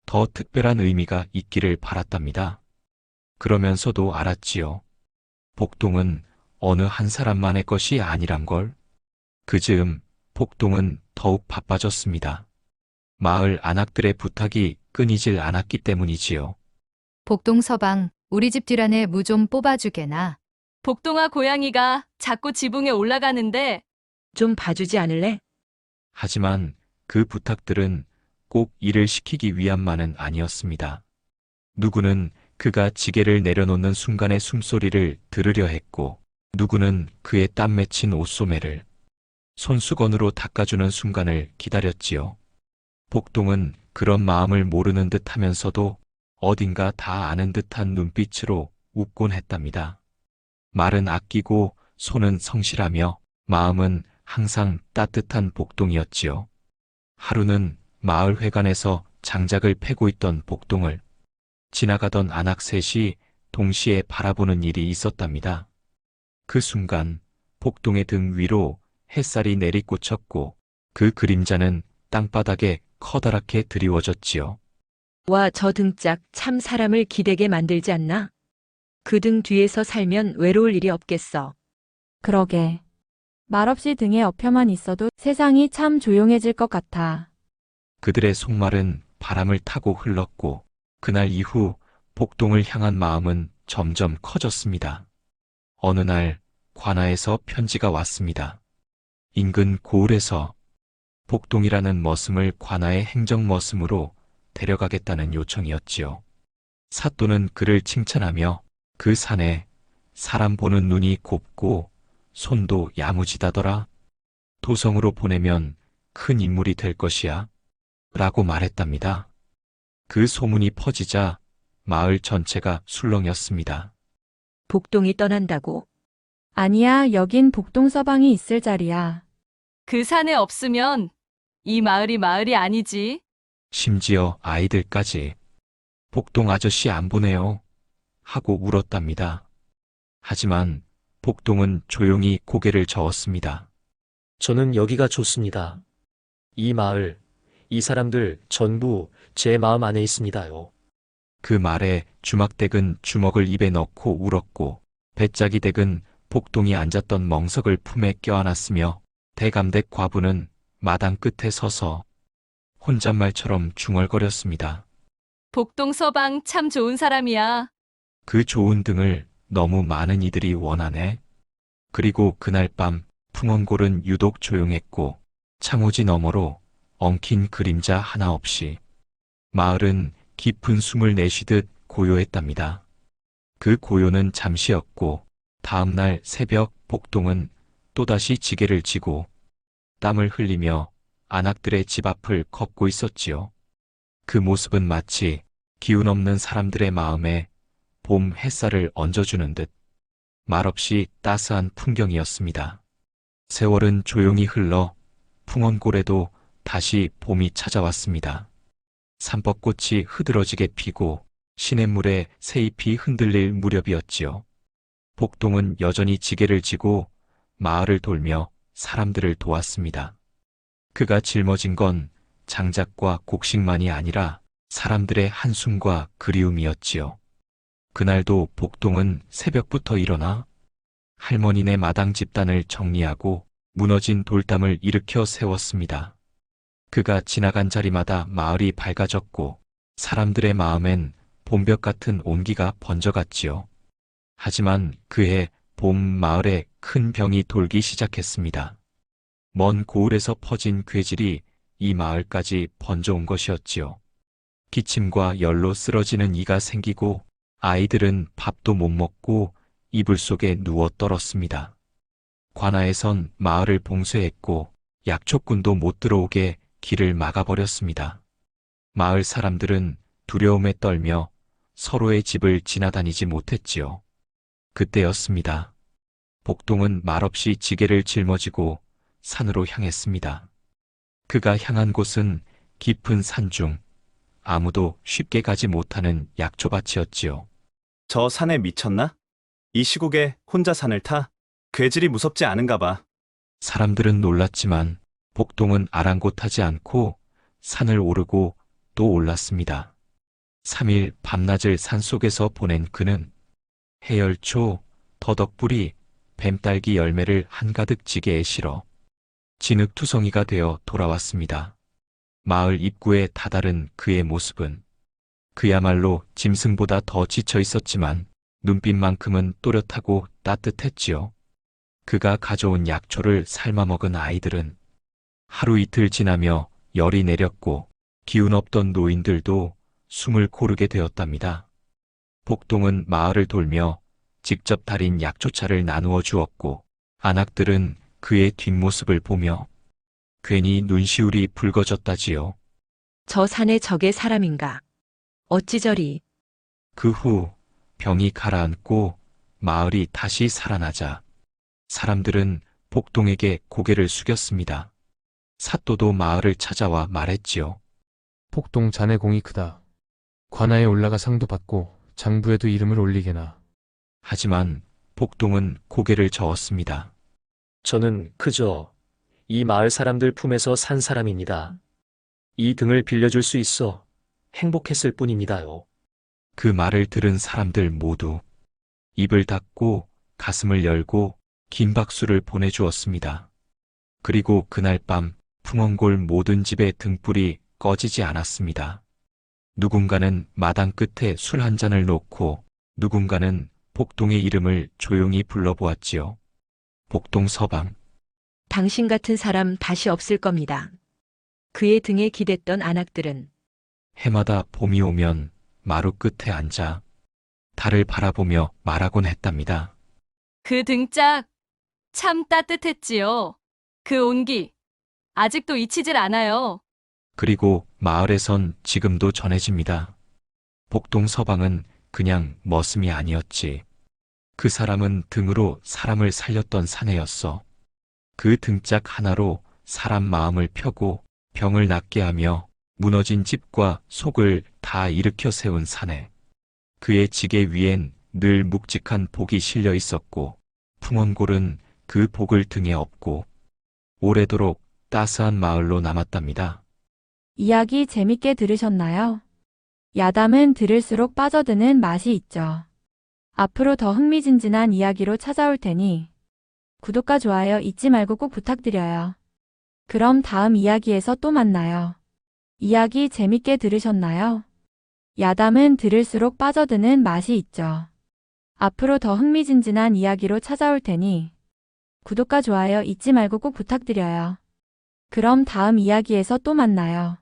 더 특별한 의미가 있기를 바랐답니다. 그러면서도 알았지요. 복동은 어느 한 사람만의 것이 아니란 걸. 그 즈음 복동은 더욱 바빠졌습니다. 마을 안악들의 부탁이 끊이질 않았기 때문이지요. 복동 서방, 우리 집 뒷안에 무 좀 뽑아주게나. 복동아 고양이가 자꾸 지붕에 올라가는데 좀 봐주지 않을래? 하지만 그 부탁들은 꼭 일을 시키기 위함만은 아니었습니다. 누구는 그가 지게를 내려놓는 순간의 숨소리를 들으려 했고, 누구는 그의 땀 맺힌 옷소매를 손수건으로 닦아주는 순간을 기다렸지요. 복동은 그런 마음을 모르는 듯 하면서도 어딘가 다 아는 듯한 눈빛으로 웃곤 했답니다. 말은 아끼고 손은 성실하며 마음은 항상 따뜻한 복동이었지요. 하루는 마을 회관에서 장작을 패고 있던 복동을 지나가던 안악 셋이 동시에 바라보는 일이 있었답니다. 그 순간 복동의 등 위로 햇살이 내리꽂혔고 그 그림자는 땅바닥에 커다랗게 드리워졌지요. 와, 저 등짝 참 사람을 기대게 만들지 않나? 그 등 뒤에서 살면 외로울 일이 없겠어. 그러게. 말없이 등에 엎여만 있어도 세상이 참 조용해질 것 같아. 그들의 속말은 바람을 타고 흘렀고 그날 이후 복동을 향한 마음은 점점 커졌습니다. 어느 날 관아에서 편지가 왔습니다. 인근 고을에서 복동이라는 머슴을 관아의 행정머슴으로 데려가겠다는 요청이었지요. 사또는 그를 칭찬하며 그 산에 사람 보는 눈이 곱고 손도 야무지다더라. 도성으로 보내면 큰 인물이 될 것이야. 라고 말했답니다. 그 소문이 퍼지자 마을 전체가 술렁였습니다. 복동이 떠난다고? 아니야, 여긴 복동 서방이 있을 자리야. 그 산에 없으면 이 마을이 아니지. 심지어 아이들까지 복동 아저씨 안 보내요. 하고 울었답니다. 하지만 복동은 조용히 고개를 저었습니다. 저는 여기가 좋습니다. 이 마을, 이 사람들 전부 제 마음 안에 있습니다요. 그 말에 주막댁은 주먹을 입에 넣고 울었고 배짜기댁은 복동이 앉았던 멍석을 품에 껴안았으며 대감댁 과부는 마당 끝에 서서 혼잣말처럼 중얼거렸습니다. 복동 서방 참 좋은 사람이야. 그 좋은 등을 너무 많은 이들이 원하네. 그리고 그날 밤 풍원골은 유독 조용했고 창호지 너머로 엉킨 그림자 하나 없이 마을은 깊은 숨을 내쉬듯 고요했답니다. 그 고요는 잠시였고 다음 날 새벽 복동은 또다시 지게를 지고 땀을 흘리며 안악들의 집 앞을 걷고 있었지요. 그 모습은 마치 기운 없는 사람들의 마음에 봄 햇살을 얹어주는 듯 말없이 따스한 풍경이었습니다. 세월은 조용히 흘러 풍원골에도 다시 봄이 찾아왔습니다. 삼법꽃이 흐드러지게 피고 시냇물에 새잎이 흔들릴 무렵이었지요. 복동은 여전히 지게를 지고 마을을 돌며 사람들을 도왔습니다. 그가 짊어진 건 장작과 곡식만이 아니라 사람들의 한숨과 그리움이었지요. 그날도 복동은 새벽부터 일어나 할머니네 마당 집단을 정리하고 무너진 돌담을 일으켜 세웠습니다. 그가 지나간 자리마다 마을이 밝아졌고 사람들의 마음엔 봄볕 같은 온기가 번져갔지요. 하지만 그해 봄 마을에 큰 병이 돌기 시작했습니다. 먼 고을에서 퍼진 괴질이 이 마을까지 번져온 것이었지요. 기침과 열로 쓰러지는 이가 생기고 아이들은 밥도 못 먹고 이불 속에 누워 떨었습니다. 관아에선 마을을 봉쇄했고 약초꾼도 못 들어오게 길을 막아버렸습니다. 마을 사람들은 두려움에 떨며 서로의 집을 지나다니지 못했지요. 그때였습니다. 복동은 말없이 지게를 짊어지고 산으로 향했습니다. 그가 향한 곳은 깊은 산중, 아무도 쉽게 가지 못하는 약초밭이었지요. 저 산에 미쳤나? 이 시국에 혼자 산을 타? 괴질이 무섭지 않은가 봐. 사람들은 놀랐지만 복동은 아랑곳하지 않고 산을 오르고 또 올랐습니다. 3일 밤낮을 산속에서 보낸 그는 해열초, 더덕뿌리, 뱀딸기 열매를 한가득 지게에 실어 진흙투성이가 되어 돌아왔습니다. 마을 입구에 다다른 그의 모습은 그야말로 짐승보다 더 지쳐 있었지만 눈빛만큼은 또렷하고 따뜻했지요. 그가 가져온 약초를 삶아 먹은 아이들은 하루 이틀 지나며 열이 내렸고 기운 없던 노인들도 숨을 고르게 되었답니다. 복동은 마을을 돌며 직접 달인 약초차를 나누어 주었고 안악들은 그의 뒷모습을 보며 괜히 눈시울이 붉어졌다지요. 저 산에 저게 사람인가? 어찌 저리. 그 후 병이 가라앉고 마을이 다시 살아나자 사람들은 복동에게 고개를 숙였습니다. 사또도 마을을 찾아와 말했지요. 복동 자네 공이 크다. 관아에 올라가 상도 받고 장부에도 이름을 올리게나. 하지만 복동은 고개를 저었습니다. 저는 그저 이 마을 사람들 품에서 산 사람입니다. 이 등을 빌려줄 수 있어 행복했을 뿐입니다요. 그 말을 들은 사람들 모두 입을 닫고 가슴을 열고 긴 박수를 보내주었습니다. 그리고 그날 밤 풍원골 모든 집의 등불이 꺼지지 않았습니다. 누군가는 마당 끝에 술 한 잔을 놓고 누군가는 복동의 이름을 조용히 불러보았지요. 복동 서방. 당신 같은 사람 다시 없을 겁니다. 그의 등에 기댔던 안악들은 해마다 봄이 오면 마루 끝에 앉아 달을 바라보며 말하곤 했답니다. 그 등짝 참 따뜻했지요. 그 온기 아직도 잊히질 않아요. 그리고 마을에선 지금도 전해집니다. 복동 서방은 그냥 머슴이 아니었지. 그 사람은 등으로 사람을 살렸던 사내였어. 그 등짝 하나로 사람 마음을 펴고 병을 낫게 하며 무너진 집과 속을 다 일으켜 세운 사내. 그의 지게 위엔 늘 묵직한 복이 실려 있었고 풍원골은 그 복을 등에 업고 오래도록 따스한 마을로 남았답니다. 이야기 재밌게 들으셨나요? 야담은 들을수록 빠져드는 맛이 있죠. 앞으로 더 흥미진진한 이야기로 찾아올 테니 구독과 좋아요 잊지 말고 꼭 부탁드려요. 그럼 다음 이야기에서 또 만나요. 이야기 재밌게 들으셨나요? 야담은 들을수록 빠져드는 맛이 있죠. 앞으로 더 흥미진진한 이야기로 찾아올 테니 구독과 좋아요 잊지 말고 꼭 부탁드려요. 그럼 다음 이야기에서 또 만나요.